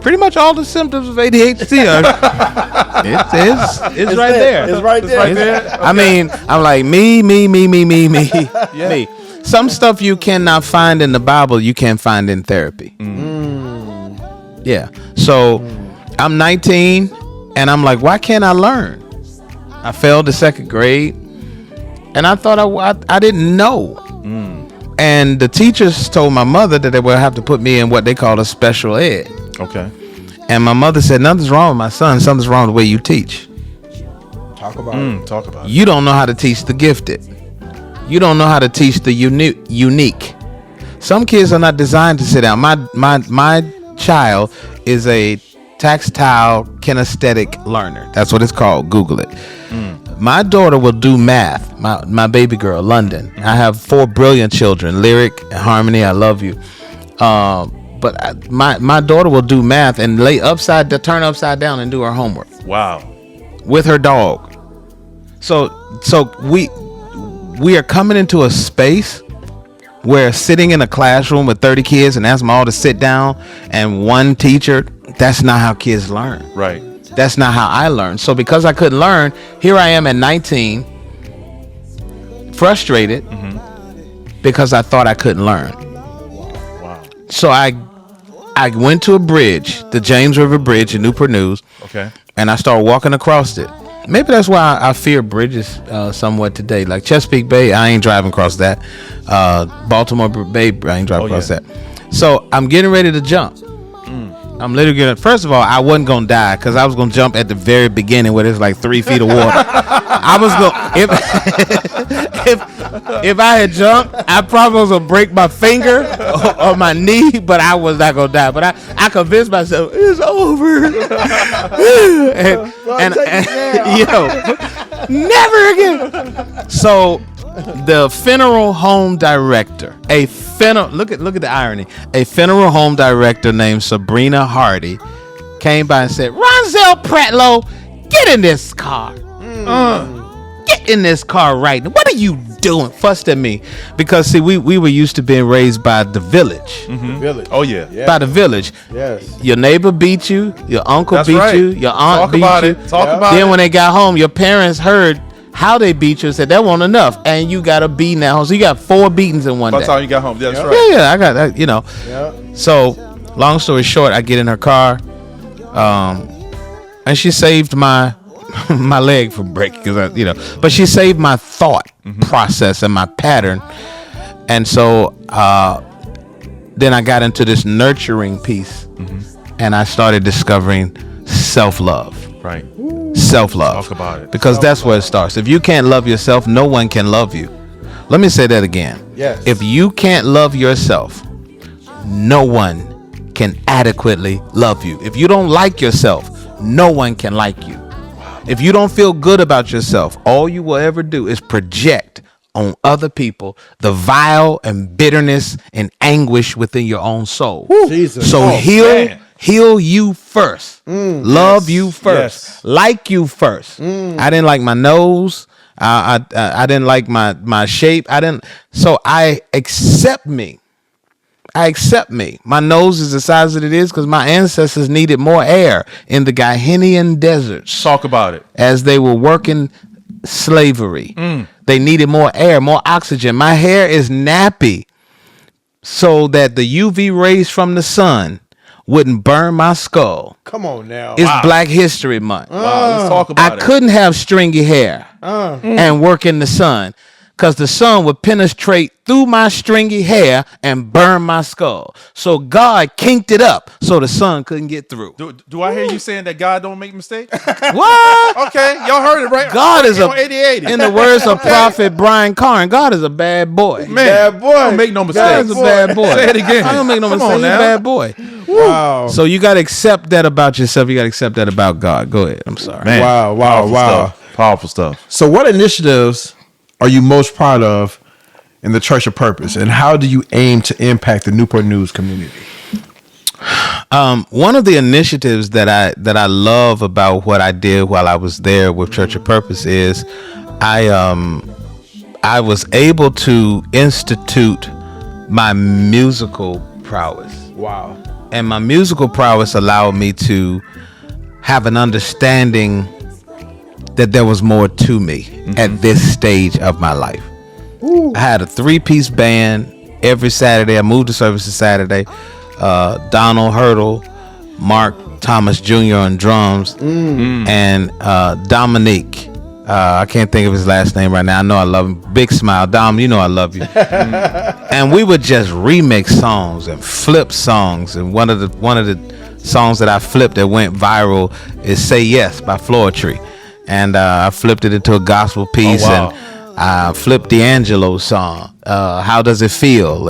Speaker 1: Pretty much all the symptoms of ADHD are it's right there.
Speaker 4: It's right there.
Speaker 1: I mean, I'm like me. Me. Some stuff you cannot find in the Bible, you can't find in therapy. Yeah. So I'm 19 and I'm like, why can't I learn? I failed the 2nd grade and I thought I didn't know. And the teachers told my mother that they would have to put me in what they call a special ed.
Speaker 2: Okay.
Speaker 1: And my mother said, nothing's wrong with my son. Something's wrong with the way you teach.
Speaker 4: Talk about it.
Speaker 2: Talk about it.
Speaker 1: You don't know how to teach the gifted. You don't know how to teach the unique. Some kids are not designed to sit down. My child is a tactile kinesthetic learner. That's what it's called. Google it. My daughter will do math. My baby girl, London. I have 4 brilliant children, Lyric and Harmony. I love you. But my daughter will do math and turn upside down and do her homework.
Speaker 2: Wow.
Speaker 1: With her dog. So we are coming into a space where sitting in a classroom with 30 kids and ask them all to sit down and one teacher, that's not how kids learn.
Speaker 2: Right.
Speaker 1: That's not how I learned. So because I couldn't learn, here I am at 19, frustrated because I thought I couldn't learn.
Speaker 2: Wow.
Speaker 1: So I went to a bridge, the James River Bridge in Newport News.
Speaker 2: Okay.
Speaker 1: And I started walking across it. Maybe that's why I fear bridges somewhat today. Like Chesapeake Bay, I ain't driving across that. Baltimore Bay, I ain't driving across that. So I'm getting ready to jump. I'm literally gonna. First of all, I wasn't gonna die because I was gonna jump at the very beginning where there's like 3 feet of water. I was going if I had jumped, I probably was gonna break my finger or my knee, but I was not gonna die. But I convinced myself it's over. Never again. So the funeral home director, look at the irony. A funeral home director named Sabrina Hardy came by and said, Ronzel Pretlow, get in this car. Get in this car right now. What are you doing? Fussed at me. Because, see, we were used to being raised by the village.
Speaker 4: The village.
Speaker 2: Oh, yeah.
Speaker 1: By the village.
Speaker 4: Yes.
Speaker 1: Your neighbor beat you. Your uncle
Speaker 2: That's
Speaker 1: beat
Speaker 2: right.
Speaker 1: you. Your aunt
Speaker 2: Talk
Speaker 1: beat
Speaker 2: about
Speaker 1: you.
Speaker 2: it. Talk about
Speaker 1: Then
Speaker 2: it.
Speaker 1: when they got home, your parents heard how they beat you and said, that wasn't enough. And you got a beating at home. So you got 4 beatings in one
Speaker 2: By the
Speaker 1: day.
Speaker 2: time you got home. That's right.
Speaker 1: Yeah, I got that,
Speaker 4: Yeah.
Speaker 1: So, long story short, I get in her car, and she saved my my leg from breaking, but she saved my thought process and my pattern. And so then I got into this nurturing piece, and I started discovering self-love.
Speaker 2: Right.
Speaker 1: Self-love.
Speaker 2: Talk about it.
Speaker 1: Because that's where it starts. If you can't love yourself, no one can love you. Let me say that again.
Speaker 4: Yes.
Speaker 1: If you can't love yourself, no one can adequately love you. If you don't like yourself, no one can like you. If you don't feel good about yourself, all you will ever do is project on other people the vile and bitterness and anguish within your own soul.
Speaker 4: Jesus.
Speaker 1: So
Speaker 4: Oh,
Speaker 1: heal you first. Love you first.
Speaker 2: Yes.
Speaker 1: Like you first. I didn't like my nose. I didn't like my shape. So I accept me. I accept me. My nose is the size that it is because my ancestors needed more air in the Gahenian deserts
Speaker 2: Talk about it.
Speaker 1: as they were working slavery. They needed more air, more oxygen. My hair is nappy so that the UV rays from the sun wouldn't burn my skull.
Speaker 4: Come on now.
Speaker 1: It's Black History Month.
Speaker 2: Wow, let's talk about
Speaker 1: I
Speaker 2: it.
Speaker 1: couldn't have stringy hair and work in the sun because the sun would penetrate through my stringy hair and burn my skull. So God kinked it up so the sun couldn't get through.
Speaker 2: Do I hear you saying that God don't make mistakes?
Speaker 1: What?
Speaker 2: Okay, y'all heard it right.
Speaker 1: God is
Speaker 2: on 80/80.
Speaker 1: in the words of Prophet Brian Carn, God is a bad boy.
Speaker 2: Man,
Speaker 4: Bad boy.
Speaker 2: Don't make no
Speaker 1: God
Speaker 2: mistakes.
Speaker 1: is a bad boy.
Speaker 2: Say it again.
Speaker 1: I don't make no
Speaker 2: Come
Speaker 1: mistake.
Speaker 2: on
Speaker 1: He's a
Speaker 2: now.
Speaker 1: bad boy.
Speaker 4: Wow.
Speaker 1: So you got to accept that about yourself. You got to accept that about God. Go ahead. I'm sorry.
Speaker 2: Man,
Speaker 4: Wow.
Speaker 2: powerful stuff. Powerful stuff.
Speaker 4: So what initiatives are you most proud of in the Church of Purpose, and how do you aim to impact the Newport News community?
Speaker 1: One of the initiatives that I love about what I did while I was there with Church of Purpose is I was able to institute my musical prowess.
Speaker 4: Wow.
Speaker 1: And my musical prowess allowed me to have an understanding that there was more to me at this stage of my life. I had a 3-piece band every Saturday. I moved to services Saturday. Donald Hurdle, Mark Thomas Jr. on drums, and Dominique. I can't think of his last name right now. I know I love him. Big smile. Dom, you know I love you. And we would just remix songs and flip songs. And one of the songs that I flipped that went viral is Say Yes by Floor Tree. And I flipped it into a gospel piece.
Speaker 2: Oh, wow.
Speaker 1: And I flipped D'Angelo's song, How Does It Feel?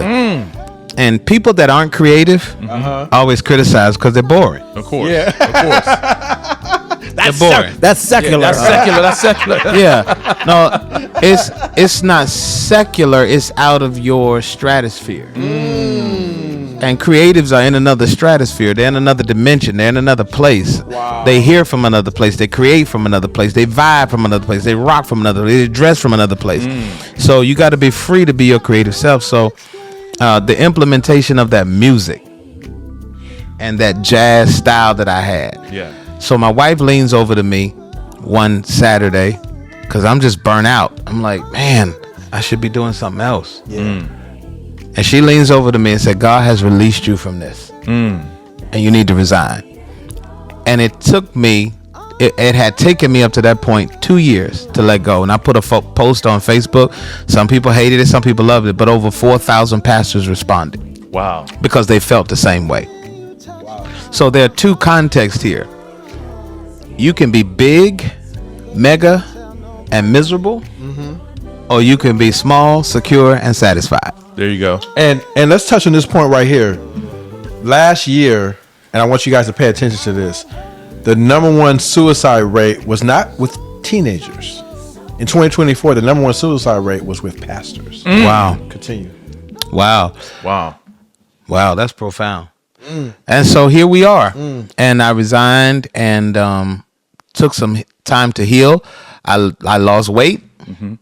Speaker 1: And people that aren't creative always criticize because they're boring.
Speaker 2: Of course.
Speaker 4: Yeah.
Speaker 2: Of course.
Speaker 1: They're boring.
Speaker 3: That's secular.
Speaker 2: That's secular. That's secular.
Speaker 1: Yeah. No, it's not secular. It's out of your stratosphere. And creatives are in another stratosphere. They're in another dimension. They're in another place.
Speaker 4: Wow.
Speaker 1: They hear from another place. They create from another place. They vibe from another place. They rock from another place. They dress from another place. So you got to be free to be your creative self. So the implementation of that music and that jazz style that I had.
Speaker 2: Yeah.
Speaker 1: So my wife leans over to me one Saturday because I'm just burnt out. I'm like, man, I should be doing something else.
Speaker 4: Yeah.
Speaker 1: And she leans over to me and said, God has released you from this. And you need to resign. And it took me, it had taken me up to that point 2 years to let go. And I put a post on Facebook. Some people hated it, some people loved it, but over 4,000 pastors responded.
Speaker 2: Wow.
Speaker 1: Because they felt the same way.
Speaker 4: Wow.
Speaker 1: So there are two contexts here. You can be big, mega, and miserable, or you can be small, secure, and satisfied.
Speaker 2: There you go.
Speaker 4: And let's touch on this point right here. Last year, and I want you guys to pay attention to this, the number one suicide rate was not with teenagers. In 2024, the number one suicide rate was with pastors.
Speaker 1: Wow.
Speaker 4: Continue.
Speaker 1: Wow.
Speaker 2: Wow.
Speaker 1: That's profound. And so here we are. And I resigned and took some time to heal. I lost weight.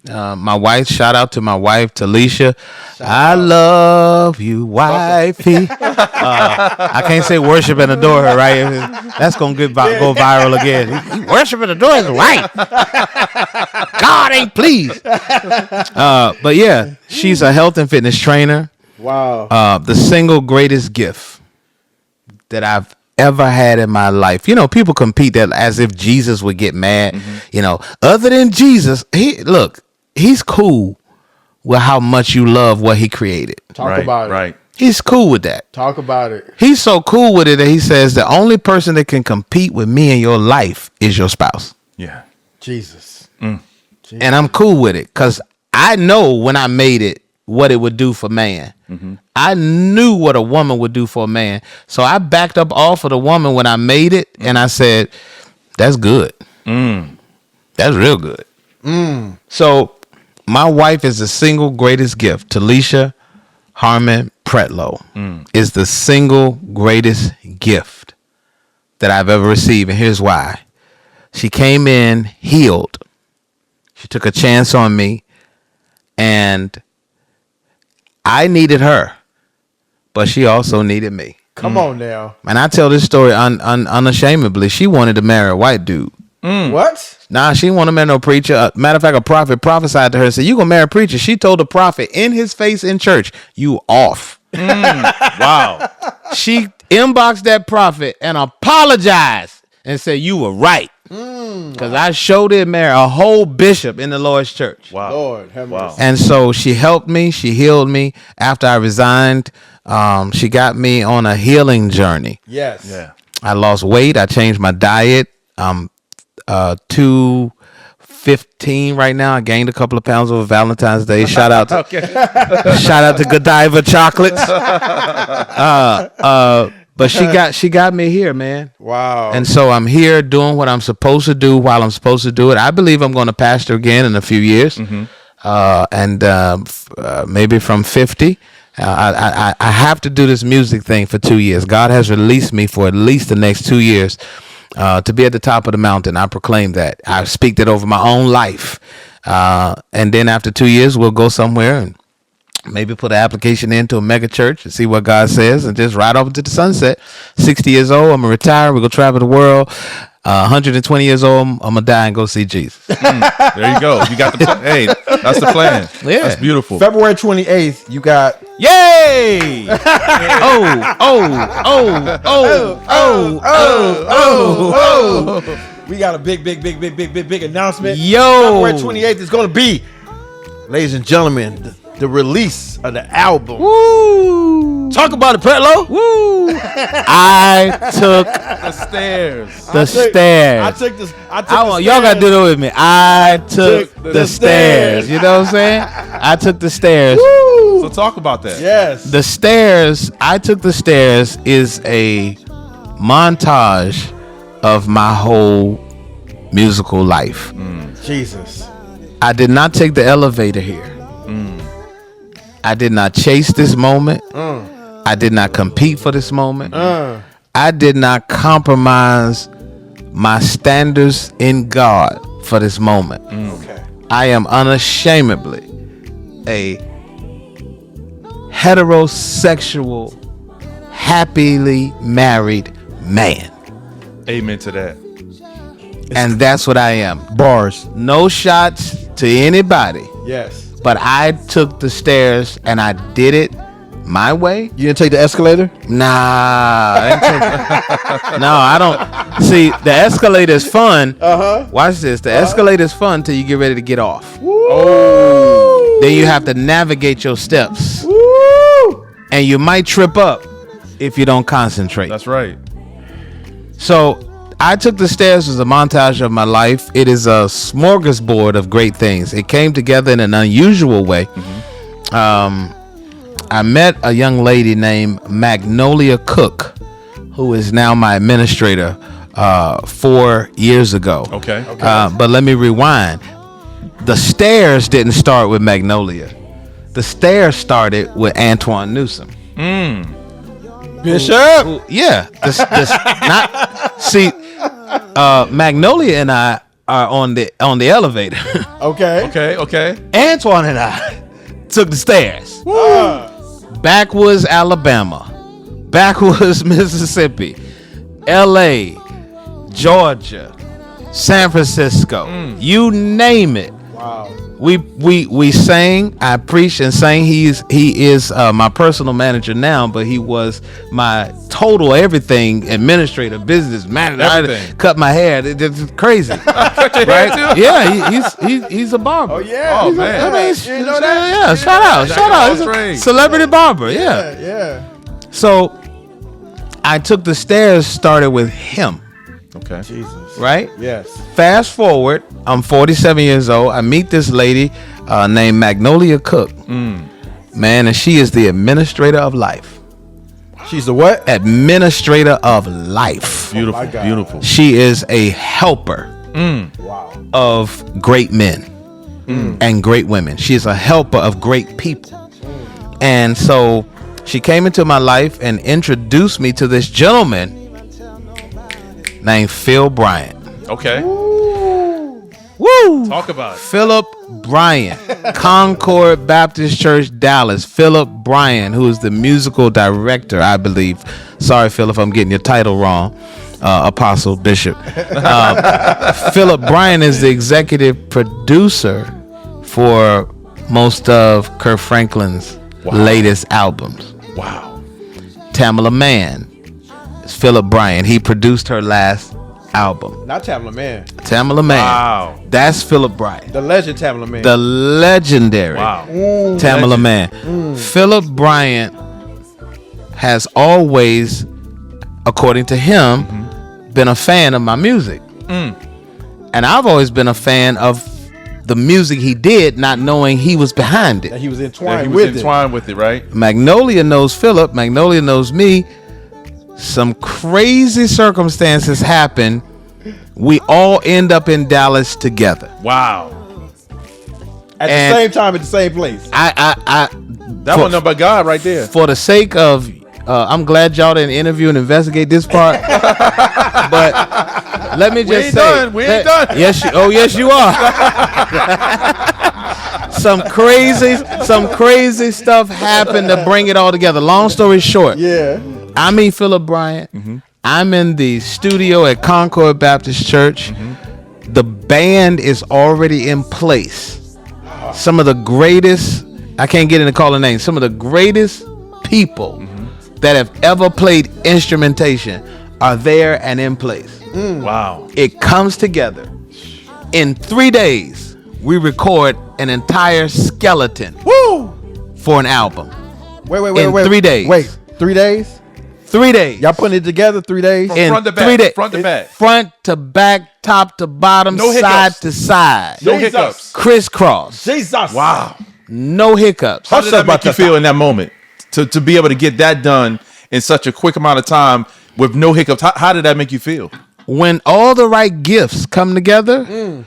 Speaker 1: My wife, shout out to my wife, Talisha. I love you, wifey. I can't say worship and adore her, right? That's going to go viral again. He worship and adore his wife. God ain't pleased. But yeah, she's a health and fitness trainer.
Speaker 4: Wow.
Speaker 1: The single greatest gift that I've ever had in my life. You know, people compete that as if Jesus would get mad. You know, other than Jesus, he's cool with how much you love what he created.
Speaker 4: Talk about it.
Speaker 2: Right.
Speaker 1: He's cool with that.
Speaker 4: Talk about it.
Speaker 1: He's so cool with it that he says the only person that can compete with me in your life is your spouse.
Speaker 2: Yeah.
Speaker 4: Jesus.
Speaker 1: And I'm cool with it because I know when I made it what it would do for man. I knew what a woman would do for a man. So I backed up off of the woman when I made it, and I said, that's good. That's real good. So my wife is the single greatest gift. Talisha Harmon Pretlow is the single greatest gift that I've ever received. And here's why. She came in healed. She took a chance on me, and I needed her, but she also needed me.
Speaker 4: Come on now.
Speaker 1: And I tell this story unashamedly. She wanted to marry a white dude.
Speaker 4: What?
Speaker 1: Nah, she didn't want to marry no preacher. Matter of fact, a prophet prophesied to her and said, you gonna marry a preacher. She told the prophet in his face in church, you off.
Speaker 2: Wow.
Speaker 1: She inboxed that prophet and apologized and said, you were right. Because I showed it marry a whole bishop in the Lord's church.
Speaker 2: Wow.
Speaker 4: Lord, have mercy.
Speaker 1: And so she helped me. She healed me. After I resigned, she got me on a healing journey.
Speaker 4: Yes.
Speaker 2: Yeah.
Speaker 1: I lost weight. I changed my diet. 215 right now. I gained a couple of pounds over Valentine's Day. Shout out to shout out to Godiva chocolates. But she got me here, man.
Speaker 4: Wow.
Speaker 1: And so I'm here doing what I'm supposed to do while I'm supposed to do it. I believe I'm going to pastor again in a few years, maybe from 50. I have to do this music thing for 2 years. God has released me for at least the next 2 years to be at the top of the mountain. I proclaim that. I speak that over my own life. And then after 2 years, we'll go somewhere and maybe put an application into a mega church and see what God says and just ride off into the sunset. 60 years old, I'm going to retire. We're going to travel the world. 120 years old, I'm going to die and go see Jesus.
Speaker 2: There you go. You got the hey, that's the plan.
Speaker 1: Yeah.
Speaker 2: That's beautiful.
Speaker 4: February 28th, you got
Speaker 1: Yay!
Speaker 4: we got a big announcement.
Speaker 1: Yo!
Speaker 4: February 28th is going to be, ladies and gentlemen, the release of the album.
Speaker 1: Woo!
Speaker 3: Talk about it, Pretlow.
Speaker 1: Woo! I took
Speaker 2: The stairs.
Speaker 1: the stairs.
Speaker 4: I took the
Speaker 1: Y'all got to do that with me. I took the stairs. You know what I'm saying? I took the stairs.
Speaker 2: So talk about that.
Speaker 4: Yes.
Speaker 1: The stairs, I took the stairs is a montage of my whole musical life.
Speaker 4: Jesus.
Speaker 1: I did not take the elevator here. I did not chase this moment. I did not compete for this moment. I did not compromise my standards in God for this moment.
Speaker 4: Okay.
Speaker 1: I am unashamedly a heterosexual, happily married man.
Speaker 2: Amen to that.
Speaker 1: And that's what I am.
Speaker 4: Bars.
Speaker 1: No shots to anybody.
Speaker 4: Yes.
Speaker 1: But I took the stairs and I did it my way.
Speaker 4: You didn't take the escalator?
Speaker 1: Nah. No, I don't. See, the escalator is fun. Watch this. The escalator is fun till you get ready to get off.
Speaker 4: Oh.
Speaker 1: Then you have to navigate your steps.
Speaker 4: Woo.
Speaker 1: And you might trip up if you don't concentrate.
Speaker 2: That's right.
Speaker 1: So I Took the Stairs was a montage of my life. It is a smorgasbord of great things. It came together in an unusual way. I met a young lady named Magnolia Cook, who is now my administrator 4 years ago.
Speaker 2: Okay.
Speaker 1: But let me rewind. The stairs didn't start with Magnolia. The stairs started with Antoine Newsom.
Speaker 4: Bishop.
Speaker 1: Yeah. Magnolia and I are on the elevator.
Speaker 4: Okay.
Speaker 1: Antoine and I took the stairs. Backwoods, Alabama. Backwoods, Mississippi. L.A., Georgia, San Francisco. You name it.
Speaker 4: Wow.
Speaker 1: We sang. I preached and sang. He is my personal manager now, but he was my total everything, administrator, business manager.
Speaker 2: Everything.
Speaker 1: I cut my hair. It's crazy.
Speaker 2: Cut your
Speaker 1: Right?
Speaker 2: hair too?
Speaker 1: Yeah, he's a barber.
Speaker 4: Oh yeah.
Speaker 2: Oh, man.
Speaker 4: You know that?
Speaker 1: Yeah, shout out. He's a
Speaker 2: Trade.
Speaker 1: celebrity barber. Yeah.
Speaker 4: Yeah.
Speaker 1: So I Took the Stairs started with him,
Speaker 2: Okay.
Speaker 4: Jesus.
Speaker 1: right?
Speaker 4: Yes.
Speaker 1: Fast forward, I'm 47 years old. I meet this lady named Magnolia Cook. Man, and she is the administrator of life.
Speaker 4: She's the what?
Speaker 1: Administrator of life.
Speaker 2: Beautiful.
Speaker 4: my God.
Speaker 2: Beautiful.
Speaker 1: She is a helper
Speaker 4: Wow.
Speaker 1: of great men and great women. She is a helper of great people. And so she came into my life and introduced me to this gentleman named Phil Bryant.
Speaker 2: Okay.
Speaker 1: Woo!
Speaker 2: Talk about it.
Speaker 1: Philip Bryant, Concord Baptist Church, Dallas. Philip Bryant, who is the musical director, I believe. Sorry, Phil, if I'm getting your title wrong. Apostle, Bishop. Philip Bryant is the executive producer for most of Kirk Franklin's latest albums.
Speaker 2: Wow.
Speaker 1: Tamala Mann is Philip Bryant. He produced her last album.
Speaker 4: Not Tamala Man.
Speaker 1: Tamala Mann.
Speaker 2: Wow.
Speaker 1: That's Philip Bryant.
Speaker 4: The legend Tamala Man.
Speaker 1: The legendary
Speaker 2: Wow.
Speaker 1: Tamala Mann. Philip Bryant has always, according to him, been a fan of my music. And I've always been a fan of the music he did, not knowing he was behind
Speaker 4: that
Speaker 1: it.
Speaker 4: he was
Speaker 2: Yeah,
Speaker 4: entwined
Speaker 2: he
Speaker 4: with
Speaker 2: was entwined with it, right?
Speaker 1: Magnolia knows Philip. Magnolia knows me. Some crazy circumstances happen. We all end up in Dallas together.
Speaker 2: Wow.
Speaker 4: it. At
Speaker 1: and-
Speaker 4: the same time, at the same place.
Speaker 1: I
Speaker 2: That one number God right there.
Speaker 1: for the sake of I'm glad y'all didn't interview and investigate this part. But let me just
Speaker 2: ain't
Speaker 1: say,
Speaker 2: done. We ain't done.
Speaker 1: Yes, you are. some crazy stuff happened to bring it all together. Long story short,
Speaker 4: Yeah.
Speaker 1: I meet Philip Bryant. I'm in the studio at Concord Baptist Church. The band is already in place. Some of the greatest, I can't get into calling names, some of the greatest people that have ever played instrumentation are there and in place.
Speaker 2: Wow.
Speaker 1: It comes together. In 3 days, we record an entire skeleton for an album.
Speaker 4: Wait.
Speaker 1: In 3 days.
Speaker 4: Wait, 3 days?
Speaker 1: 3 days.
Speaker 4: Y'all putting it together 3 days?
Speaker 1: In
Speaker 2: Front to back.
Speaker 1: 3 days.
Speaker 2: Front to back.
Speaker 1: Front to back, top to bottom,
Speaker 2: No
Speaker 1: side
Speaker 2: hiccups.
Speaker 1: to side.
Speaker 2: No
Speaker 4: Jesus.
Speaker 2: hiccups.
Speaker 1: Crisscross.
Speaker 4: Jesus.
Speaker 2: Wow.
Speaker 1: No hiccups.
Speaker 2: How did that make you feel in that moment? To be able to get that done in such a quick amount of time with no hiccups. How did that make you feel?
Speaker 1: When all the right gifts come together,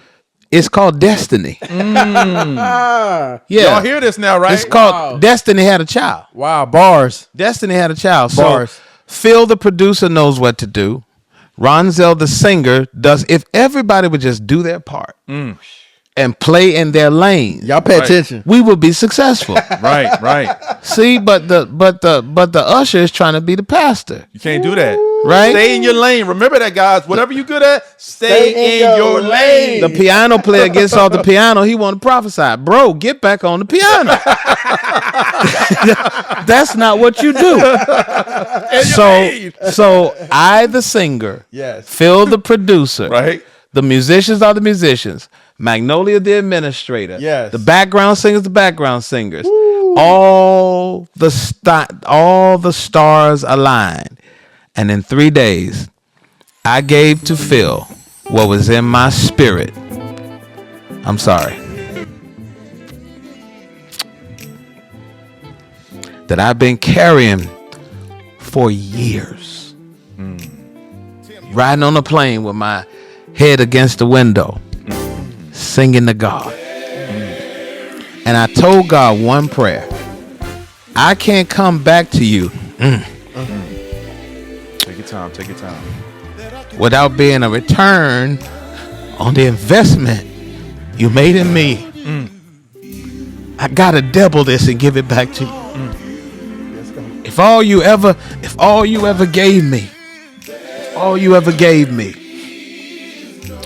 Speaker 1: it's called destiny. Yeah.
Speaker 2: Y'all hear this now, right?
Speaker 1: It's called Destiny Had a Child.
Speaker 4: Wow, bars.
Speaker 1: Destiny Had a Child.
Speaker 4: Bars.
Speaker 1: So Phil, the producer, knows what to do. Ronzel, the singer, does. If everybody would just do their part and play in their lane,
Speaker 4: Y'all pay
Speaker 2: Right.
Speaker 4: attention.
Speaker 1: we would be successful.
Speaker 2: Right.
Speaker 1: See, but the usher is trying to be the pastor,
Speaker 2: You can't do that.
Speaker 1: right?
Speaker 2: Stay in your lane. Remember that, guys. Whatever you good at, stay in your lane.
Speaker 1: The piano player gets off the piano. He want to prophesy. Bro, get back on the piano. That's not what you do. So I, the singer,
Speaker 4: Yes.
Speaker 1: Phil, the producer,
Speaker 2: Right.
Speaker 1: the musicians are the musicians. Magnolia, the administrator.
Speaker 4: Yes.
Speaker 1: The background singers, the background singers. All the stars aligned. And in 3 days, I gave to Phil what was in my spirit. I'm sorry. That I've been carrying for years. Riding on a plane with my head against the window, singing to God. And I told God one prayer. I can't come back to you.
Speaker 2: Take your time. Take your time.
Speaker 1: Without being a return on the investment you made in me. I gotta double this and give it back to you. If all you ever gave me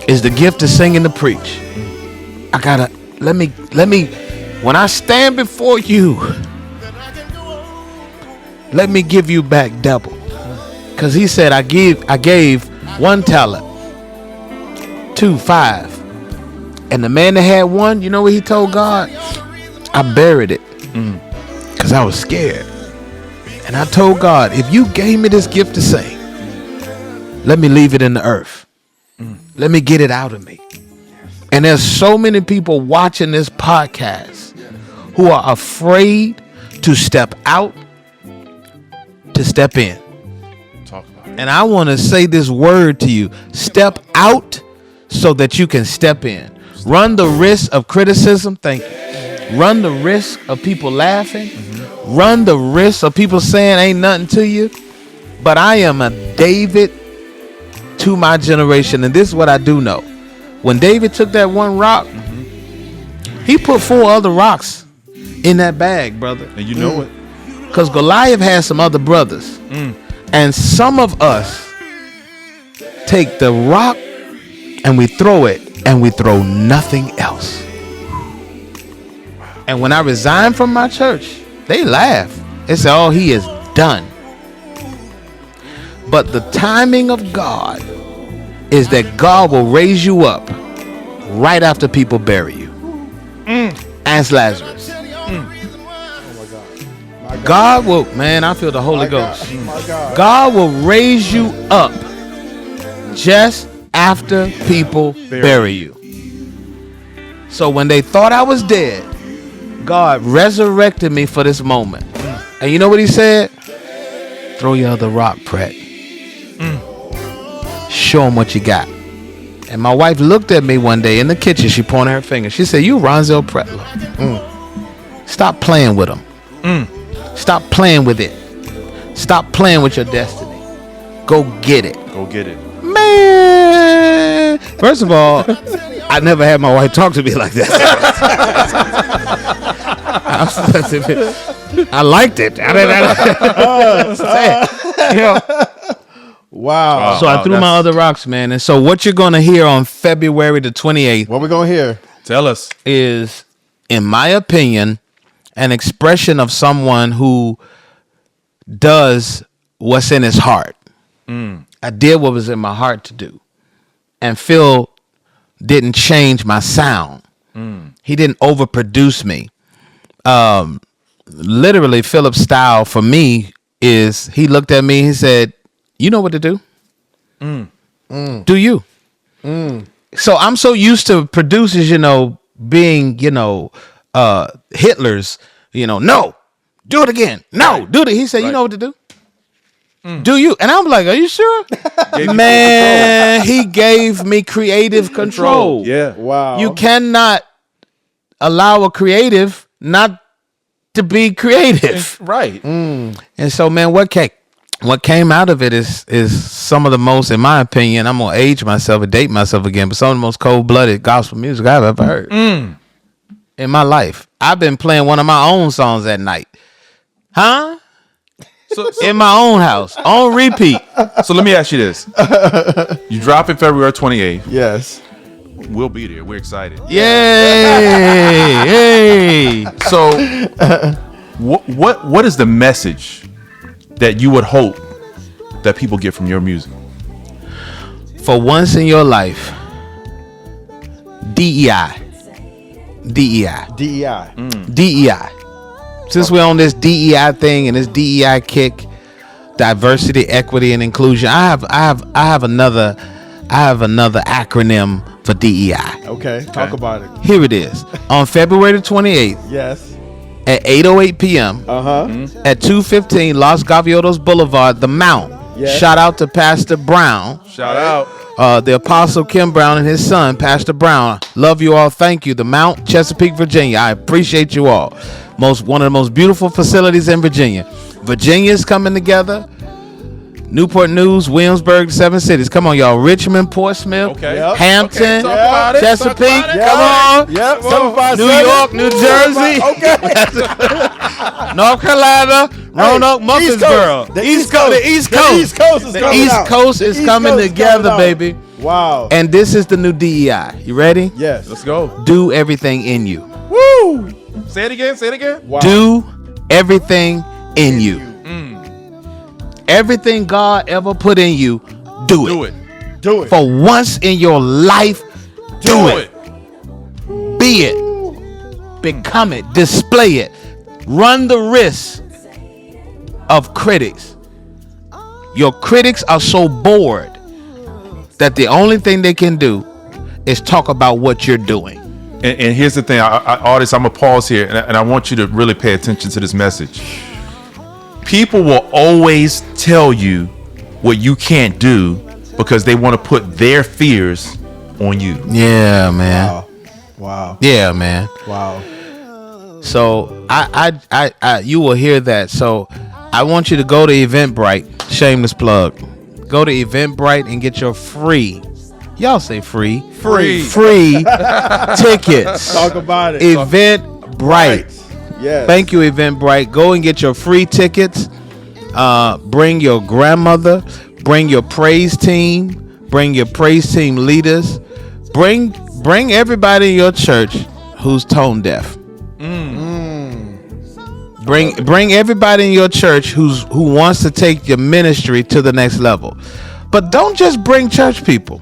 Speaker 1: is the gift of singing to preach, I gotta let me when I stand before you, let me give you back double. Cause he said I gave 1 talent, 2, 5. And the man that had 1, you know what he told God? I buried it. Cause I was scared. And I told God, if you gave me this gift to sing, let me leave it in the earth. Let me get it out of me. And there's so many people watching this podcast who are afraid to step out, to step in.
Speaker 2: Talk about it.
Speaker 1: And I want to say this word to you. Step out so that you can step in. Run the risk of criticism. Thank you. Run the risk of people laughing. Run the risk of people saying ain't nothing to you. But I am a David to my generation. And this is what I do know. When David took that 1 rock, he put 4 other rocks in that bag, brother.
Speaker 2: And you know it.
Speaker 1: Because Goliath had some other brothers. And some of us take the rock and we throw it and we throw nothing else. And when I resigned from my church, they laugh. They say, oh, he is done. But the timing of God is that God will raise you up right after people bury you. Ask Lazarus. God will, man, I feel the Holy Ghost. God will raise you up just after people bury you. So when they thought I was dead, God resurrected me for this moment. And you know what he said? Throw your other rock, Pret. Show him what you got. And my wife looked at me one day in the kitchen. She pointed her finger. She said, you Ronzel Pretlow. Stop playing with him. Stop playing with it. Stop playing with your destiny. Go get it.
Speaker 2: Go get it.
Speaker 1: Man. First of all, I never had my wife talk to me like that. I liked it.
Speaker 4: Wow.
Speaker 1: So I threw my other rocks, man. And so what you're going to hear on February the 28th
Speaker 4: What we gonna hear?
Speaker 2: Tell us.
Speaker 1: is, in my opinion, an expression of someone who does what's in his heart. I did what was in my heart to do. And Phil didn't change my sound. He didn't overproduce me. Literally, Philip's style for me is, he looked at me, he said, you know what to do. Do you? So I'm so used to producers, being, Hitler's, no, do it again. No, do it. He said, you know what to do. Do you? And I'm like, are you sure? Man, he gave me creative control.
Speaker 2: Yeah.
Speaker 4: Wow.
Speaker 1: You cannot allow a creative not to be creative.
Speaker 2: Right.
Speaker 1: And so, man, what came out of it is some of the most, in my opinion, I'm gonna age myself and date myself again, but some of the most cold-blooded gospel music I've ever heard in my life. I've been playing one of my own songs at night, in my own house on repeat.
Speaker 2: So let me ask you this: you drop in February 28th.
Speaker 4: Yes.
Speaker 2: We'll be there. We're excited.
Speaker 1: Yay!
Speaker 2: So, what is the message that you would hope that people get from your music?
Speaker 1: For once in your life, DEI. Since we're on this DEI thing and this DEI kick, diversity, equity, and inclusion. I have another acronym for DEI.
Speaker 4: Okay, talk about it.
Speaker 1: Here it is. On February 28th
Speaker 4: Yes.
Speaker 1: at 8:08 p.m. At 215 Los Gaviotos Boulevard, the Mount.
Speaker 4: Yes.
Speaker 1: Shout out to Pastor Brown.
Speaker 2: Shout out.
Speaker 1: The Apostle Kim Brown and his son, Pastor Brown. Love you all. Thank you. The Mount, Chesapeake, Virginia. I appreciate you all. One of the most beautiful facilities in Virginia. Virginia's coming together. Newport News, Williamsburg, 7 cities. Come on, y'all. Richmond, Portsmouth,
Speaker 2: Okay.
Speaker 4: Yep.
Speaker 1: Hampton,
Speaker 2: Okay, talk about it.
Speaker 1: Chesapeake.
Speaker 2: Talk about it.
Speaker 1: Come on.
Speaker 4: Yep.
Speaker 1: New York, New Jersey,
Speaker 4: Okay.
Speaker 1: North Carolina, Roanoke, Murfreesboro.
Speaker 4: The
Speaker 1: East Coast is coming together, baby.
Speaker 4: Wow.
Speaker 1: And this is the new DEI. You ready?
Speaker 4: Yes.
Speaker 2: Let's go.
Speaker 1: Do everything in you.
Speaker 4: Woo.
Speaker 2: Say it again. Say it again.
Speaker 4: Wow.
Speaker 1: Do everything in you. Everything God ever put in you, do
Speaker 2: Do
Speaker 1: it.
Speaker 2: it.
Speaker 4: Do it.
Speaker 1: For once in your life, do it. Be it. Become it. Display it. Run the risk of critics. Your critics are so bored that the only thing they can do is talk about what you're doing.
Speaker 2: And here's the thing, artists, I'm gonna pause here, and I want you to really pay attention to this message. People will always tell you what you can't do because they want to put their fears on you.
Speaker 1: Yeah, man.
Speaker 4: Wow.
Speaker 1: Yeah, man.
Speaker 4: Wow.
Speaker 1: So I you will hear that. So I want you to go to Eventbrite. Shameless plug. Go to Eventbrite and get your free. Y'all say free tickets.
Speaker 4: Talk about it.
Speaker 1: Eventbrite.
Speaker 4: Yes.
Speaker 1: Thank you, Eventbrite. Go and get your free tickets. Bring your grandmother. Bring your praise team. Bring your praise team leaders. Bring everybody in your church who's tone deaf. Bring everybody in your church who wants to take your ministry to the next level. But don't just bring church people.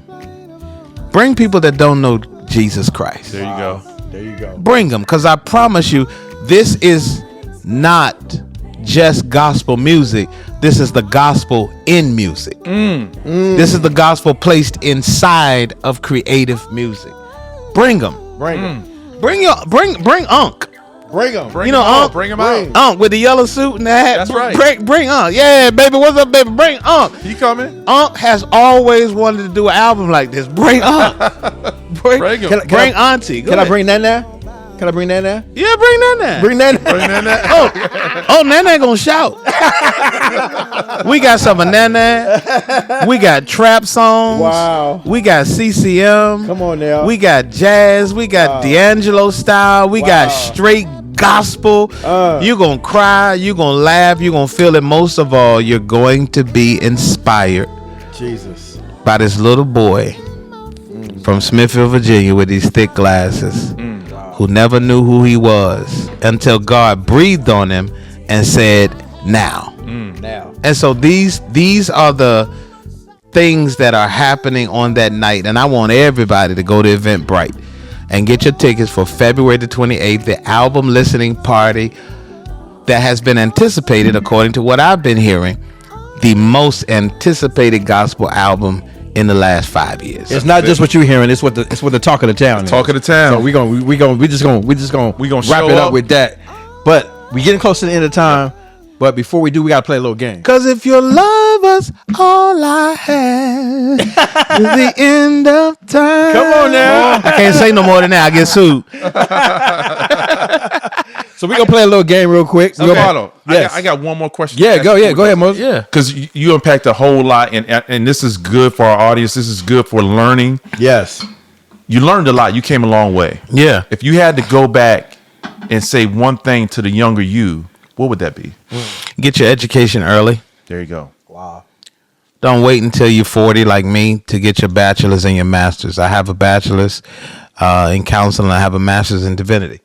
Speaker 1: Bring people that don't know Jesus Christ.
Speaker 2: There you go.
Speaker 4: There you go.
Speaker 1: Bring them, because I promise you, this is not just gospel music. This is the gospel in music. This is the gospel placed inside of creative music. Bring them.
Speaker 4: Bring him.
Speaker 1: Bring Unc.
Speaker 4: Bring him.
Speaker 1: You know Unc.
Speaker 2: Bring him out.
Speaker 1: Unc with the yellow suit and the hat.
Speaker 2: That's right.
Speaker 1: Bring Unc. Yeah, baby. What's up, baby? Bring Unc.
Speaker 2: He coming.
Speaker 1: Unc has always wanted to do an album like this. Bring Unc.
Speaker 2: Bring him.
Speaker 1: Bring Auntie.
Speaker 4: Can I bring that now? Can I bring that now?
Speaker 1: Yeah, bring Nana.
Speaker 4: Bring that.
Speaker 2: Bring that.
Speaker 1: Oh, Nana gonna shout. We got some of Nana. We got trap songs.
Speaker 4: Wow.
Speaker 1: We got CCM.
Speaker 4: Come on now.
Speaker 1: We got jazz. We got D'Angelo style. We got straight gospel. You're gonna cry. You're gonna laugh. You're gonna feel it. Most of all, you're going to be inspired
Speaker 4: Jesus.
Speaker 1: by this little boy from Smithfield, Virginia, with these thick glasses, who never knew who he was until God breathed on him and said, now.
Speaker 4: Now.
Speaker 1: And so these are the things that are happening on that night. And I want everybody to go to Eventbrite and get your tickets for February the 28th, the album listening party that has been anticipated, according to what I've been hearing, the most anticipated gospel album in the last 5 years.
Speaker 4: It's not just what you're hearing. It's what the talk of the town is.
Speaker 2: Talk of the town.
Speaker 4: So we just gonna wrap
Speaker 2: show
Speaker 4: it up
Speaker 2: up
Speaker 4: with that. But we getting close to the end of time. But before we do, we gotta play a little game.
Speaker 1: Cause if you love us, all I have is the end of time.
Speaker 4: Come on now.
Speaker 1: I can't say no more than that. I get sued.
Speaker 4: So we gonna play a little game real quick.
Speaker 2: So, Marlo,
Speaker 4: Yes.
Speaker 2: I got one more question.
Speaker 4: Go ahead, Moses.
Speaker 1: Yeah.
Speaker 2: Because you unpacked a whole lot, and this is good for our audience. This is good for learning.
Speaker 4: Yes.
Speaker 2: You learned a lot. You came a long way.
Speaker 1: Yeah.
Speaker 2: If you had to go back and say one thing to the younger you, what would that be?
Speaker 1: Get your education early.
Speaker 2: There you go.
Speaker 4: Wow.
Speaker 1: Don't wait until you're 40 like me to get your bachelor's and your master's. I have a bachelor's in counseling. I have a master's in divinity.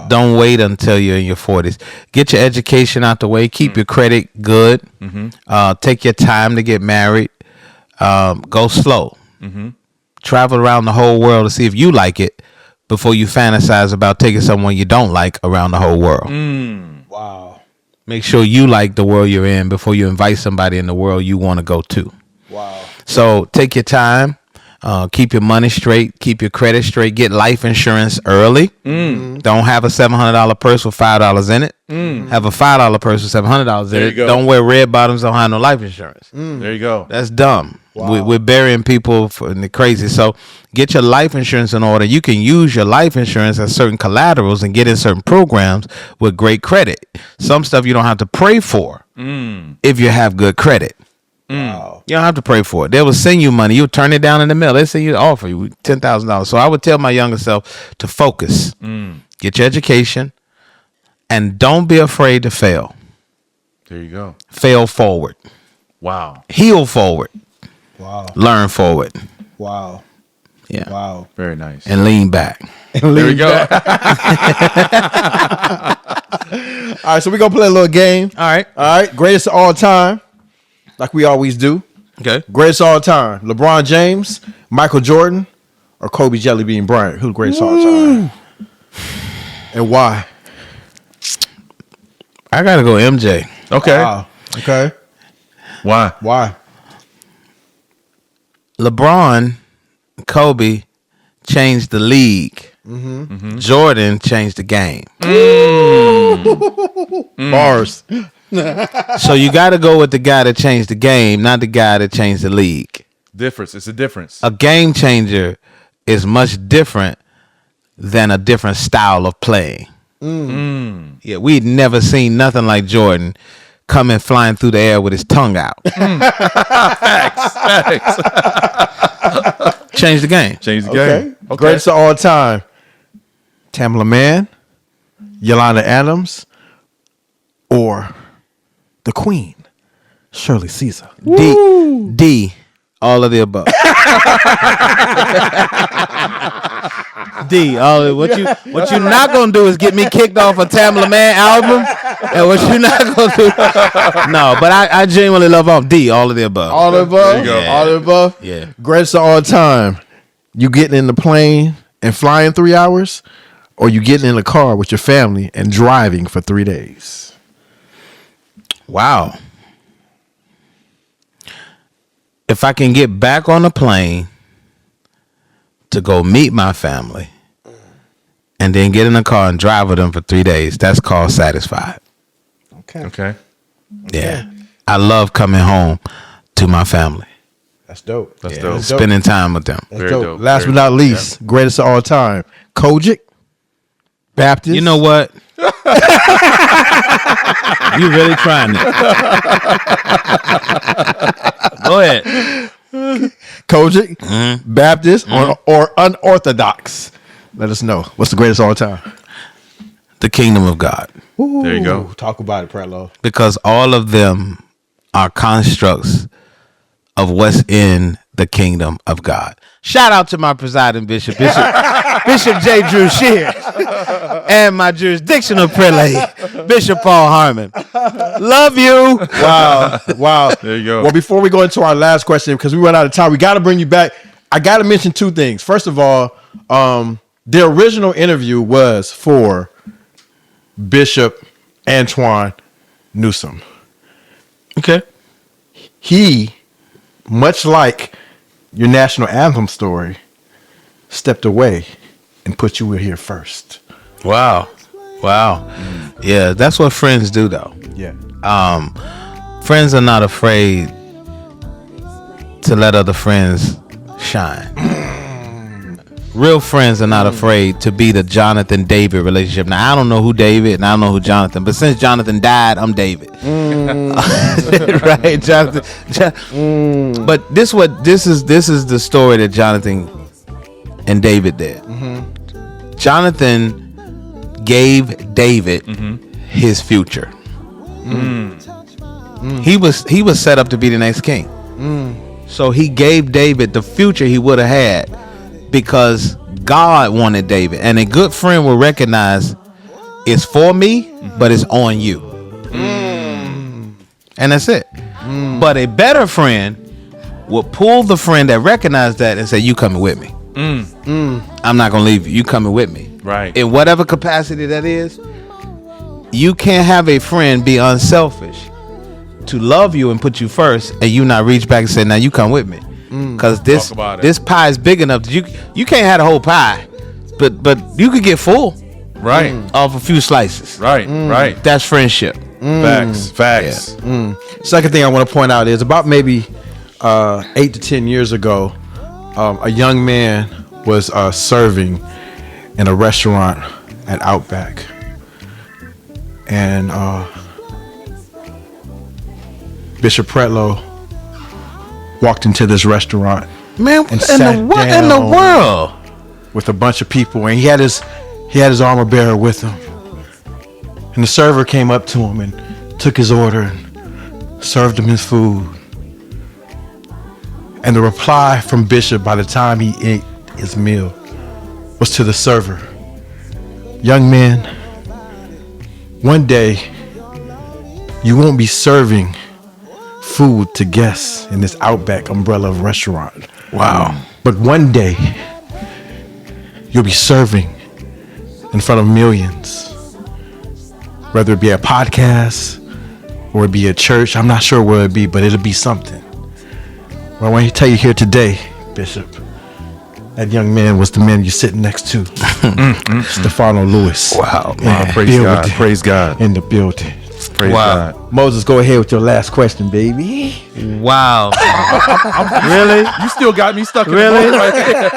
Speaker 1: Don't wait until you're in your 40s. Get your education out the way. Keep your credit good. Take your time to get married. Go slow. Travel around the whole world to see if you like it before you fantasize about taking someone you don't like around the whole world.
Speaker 4: Wow.
Speaker 1: Make sure you like the world you're in before you invite somebody in the world you want to go to.
Speaker 4: Wow.
Speaker 1: So take your time. Keep your money straight. Keep your credit straight. Get life insurance early. Don't have a $700 purse with $5 in it. Have a $5 purse with $700 in it. Don't wear red bottoms. Don't have no life insurance.
Speaker 2: There you go.
Speaker 1: That's dumb.
Speaker 4: Wow.
Speaker 1: We're burying people in the crazy. So get your life insurance in order. You can use your life insurance as certain collaterals and get in certain programs with great credit. Some stuff you don't have to pray for if you have good credit.
Speaker 4: Wow.
Speaker 1: You don't have to pray for it. They will send you money. You'll turn it down in the mail. They send you offer you $10,000. So I would tell my younger self to focus, get your education, and don't be afraid to fail.
Speaker 2: There you go.
Speaker 1: Fail forward.
Speaker 2: Wow.
Speaker 1: Heal forward.
Speaker 4: Wow.
Speaker 1: Learn forward.
Speaker 4: Wow.
Speaker 1: Yeah.
Speaker 4: Wow.
Speaker 2: Very nice.
Speaker 1: And lean back.
Speaker 2: There we go.
Speaker 4: All right, so we're going to play a little game.
Speaker 1: All right.
Speaker 4: All right, greatest of all time, like we always do.
Speaker 1: Okay.
Speaker 4: Greatest of all time, LeBron James, Michael Jordan, or Kobe Jelly Bean Bryant? Who's the greatest of all time? And why?
Speaker 1: I got to go MJ.
Speaker 2: Okay.
Speaker 4: Wow. Okay.
Speaker 2: Why?
Speaker 4: Why?
Speaker 1: LeBron, Kobe changed the league. Jordan changed the game.
Speaker 4: Bars.
Speaker 1: So you got to go with the guy that changed the game, not the guy that changed the league.
Speaker 2: Difference. It's a difference.
Speaker 1: A game changer is much different than a different style of playing. Yeah, we'd never seen nothing like Jordan coming flying through the air with his tongue out.
Speaker 2: Facts.
Speaker 1: Change the game.
Speaker 2: Change the
Speaker 4: Okay.
Speaker 2: game. Okay.
Speaker 4: Greatest of all time, Tamela Mann, Yolanda Adams, or the Queen, Shirley Caesar.
Speaker 1: D. All of the above. D. All of, what you not gonna do is get me kicked off a Tamela Mann album, and what you not gonna do? No, but I genuinely love all D. All of the above.
Speaker 4: All of the above?
Speaker 2: There you go.
Speaker 1: Yeah.
Speaker 4: All of the above?
Speaker 1: Yeah.
Speaker 4: Greatest of all time, you getting in the plane and flying 3 hours, or you getting in the car with your family and driving for 3 days?
Speaker 1: Wow. If I can get back on the plane to go meet my family and then get in the car and drive with them for 3 days, that's called satisfied.
Speaker 2: Okay.
Speaker 1: Yeah. I love coming home to my family,
Speaker 4: That's dope.
Speaker 2: That's
Speaker 4: Yeah,
Speaker 2: dope.
Speaker 4: that's dope.
Speaker 1: spending time with them.
Speaker 4: That's
Speaker 2: Very
Speaker 4: dope.
Speaker 2: dope.
Speaker 4: Last
Speaker 2: Very
Speaker 4: but not
Speaker 2: dope.
Speaker 4: least, greatest of all time, Kojic, Baptist.
Speaker 1: You know what? You really trying it. Go ahead.
Speaker 4: Kojic, Baptist, or unorthodox? Let us know. What's the greatest of all time?
Speaker 1: The kingdom of God.
Speaker 2: There you go.
Speaker 4: Talk about it, Pretlow.
Speaker 1: Because all of them are constructs of what's in the kingdom of God. Shout out to my presiding bishop, Bishop J. Drew Shear, and my jurisdictional prelate, Bishop Paul Harmon. Love you.
Speaker 4: Wow. Wow.
Speaker 2: There you go.
Speaker 4: Well, before we go into our last question, because we run out of time, we got to bring you back. I got to mention two things. First of all, the original interview was for Bishop Antoine Newsom.
Speaker 1: Okay.
Speaker 4: He, much like your national anthem story, stepped away and put you in here first.
Speaker 1: Wow. Yeah, that's what friends do, though.
Speaker 4: Yeah.
Speaker 1: Friends are not afraid to let other friends shine. Real friends are not afraid to be the Jonathan David relationship. Now, I don't know who David and I don't know who Jonathan, but since Jonathan died, I'm David. Right, Jonathan. But this is the story that Jonathan and David did. Jonathan gave David his future. He was set up to be the next king. So he gave David the future he would have had because God wanted David. And a good friend will recognize it's for me, but it's on you. And that's it. But a better friend will pull the friend that recognized that and say, you coming with me. I'm not going to leave you. You coming with me.
Speaker 2: Right.
Speaker 1: In whatever capacity that is. you can't have a friend be unselfish to love you and put you first, and you not reach back and say, "Now you come with me," because this pie is big enough that you can't have the whole pie, but you could get full,
Speaker 2: right,
Speaker 1: off a few slices,
Speaker 2: right, right.
Speaker 1: That's friendship.
Speaker 2: Facts.
Speaker 1: Yeah.
Speaker 4: Second thing I want to point out is about maybe 8 to 10 years ago, a young man was serving in a restaurant at Outback, and Bishop Pretlow walked into this restaurant.
Speaker 1: Man, what in the world?
Speaker 4: With a bunch of people, and he had his armor bearer with him. And the server came up to him and took his order and served him his food. And the reply from Bishop by the time he ate his meal was to the server, "Young man, one day you won't be serving food to guests in this Outback umbrella of restaurant.
Speaker 1: Wow.
Speaker 4: But one day you'll be serving in front of millions. Whether it be a podcast or it be a church, I'm not sure where it be, but it'll be something." Well, I want to tell you here today, Bishop, that young man was the man you're sitting next to. Stefano Lewis.
Speaker 1: Wow.
Speaker 2: Praise God. Praise God.
Speaker 4: In the building.
Speaker 2: Praise God.
Speaker 4: Moses, go ahead with your last question, baby.
Speaker 1: Wow. Really?
Speaker 2: You still got me stuck in
Speaker 1: Really?
Speaker 2: the boat right there.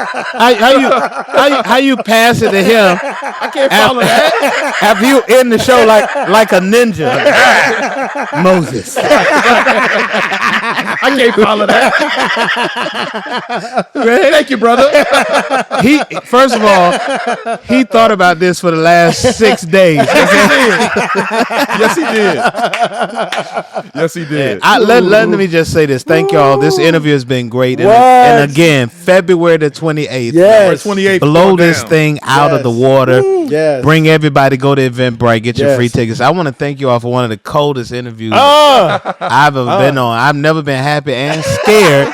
Speaker 1: How you pass it to him?
Speaker 2: I can't follow that.
Speaker 1: After you end the show like a ninja, Moses.
Speaker 2: I can't follow that. Thank you, brother.
Speaker 1: He first of all, he thought about this for the last 6 days.
Speaker 2: Yes, he did. Yes, he did.
Speaker 1: Let me just say this. Thank y'all. This interview has been great. And again, February the 28th.
Speaker 4: Yes.
Speaker 2: 28th.
Speaker 1: Blow this thing out of the water.
Speaker 4: Yes.
Speaker 1: Bring everybody, go to Eventbrite, get your free tickets. I want to thank you all for one of the coldest interviews I've ever been on. I've never been happy and scared,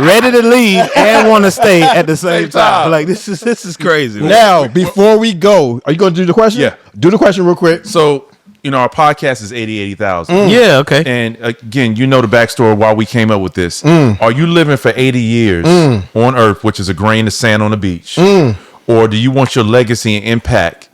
Speaker 1: ready to leave and want to stay at the same time. Like this is crazy.
Speaker 4: Now, before we go, are you going to do the question?
Speaker 2: Yeah.
Speaker 4: Do the question real quick.
Speaker 2: So, our podcast is 80,000.
Speaker 1: Yeah, okay.
Speaker 2: And again, you know the backstory of why we came up with this. Are you living for 80 years on earth, which is a grain of sand on the beach? Or do you want your legacy and impact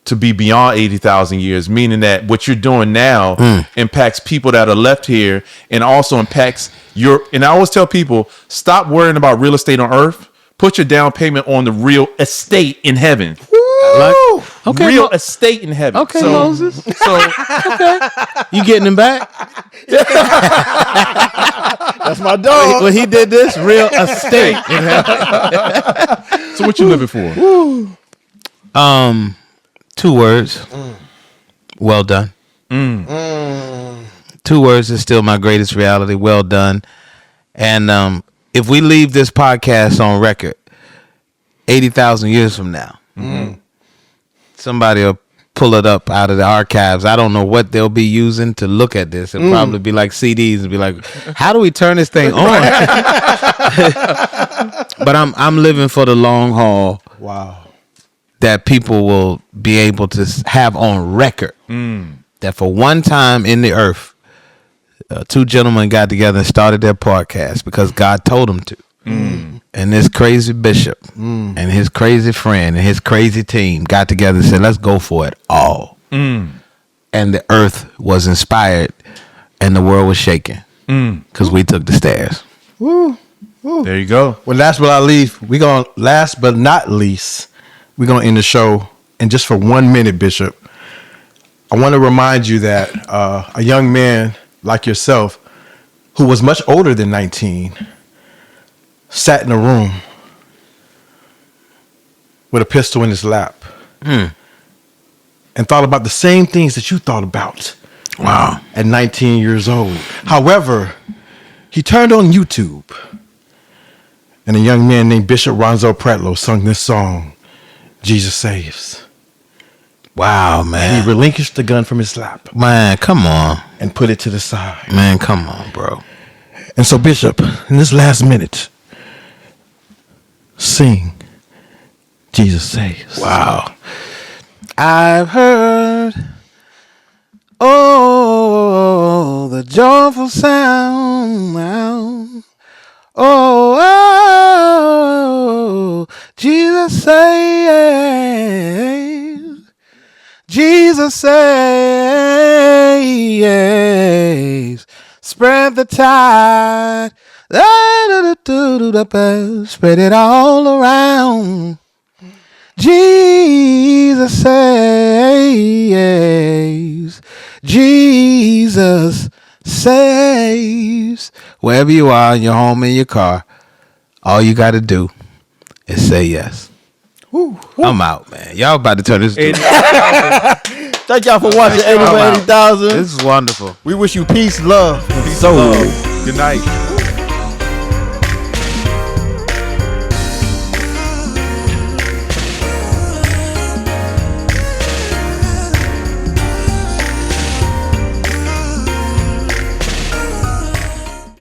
Speaker 2: to be beyond 80,000 years, meaning that what you're doing now impacts people that are left here and also impacts and I always tell people, stop worrying about real estate on earth. Put your down payment on the real estate in heaven. Real estate in heaven.
Speaker 1: Okay, Moses. Okay. You getting him back?
Speaker 4: That's my dog.
Speaker 1: Well, he did this real estate in heaven.
Speaker 2: So what you living for?
Speaker 1: 2 words. Well done. 2 words is still my greatest reality. Well done. And if we leave this podcast on record 80,000 years from now, somebody will pull it up out of the archives. I don't know what they'll be using to look at this. It'll probably be like CDs and be like, how do we turn this thing on? But I'm living for the long haul.
Speaker 4: Wow.
Speaker 1: That people will be able to have on record that for one time in the earth, 2 gentlemen got together and started their podcast because God told them to. And this crazy bishop and his crazy friend and his crazy team got together and said, let's go for it all. And the earth was inspired and the world was shaking because we took the stairs.
Speaker 2: There you go.
Speaker 4: Well, last but not least, we're going to end the show. And just for 1 minute, Bishop, I want to remind you that a young man like yourself, who was much older than 19, sat in a room with a pistol in his lap and thought about the same things that you thought about.
Speaker 1: Wow.
Speaker 4: At 19 years old. However, he turned on YouTube and a young man named Bishop Ronzel Pretlow sung this song, Jesus Saves.
Speaker 1: Wow, man.
Speaker 4: He relinquished the gun from his lap.
Speaker 1: Man, come on.
Speaker 4: And put it to the side.
Speaker 1: Man, come on, bro.
Speaker 4: And so, Bishop, in this last minute, sing Jesus Saves.
Speaker 1: Wow. I've heard Oh, the joyful sound. Oh, Jesus saves. Jesus saves. Spread the tide. Spread it all around. Jesus saves. Jesus saves. Wherever you are, in your home, in your car, all you got to do is say yes. I'm out, man. Y'all about to turn this.
Speaker 5: Thank y'all for watching 80,000.
Speaker 1: This is wonderful.
Speaker 5: We wish you peace, love.
Speaker 3: So.
Speaker 2: Good night.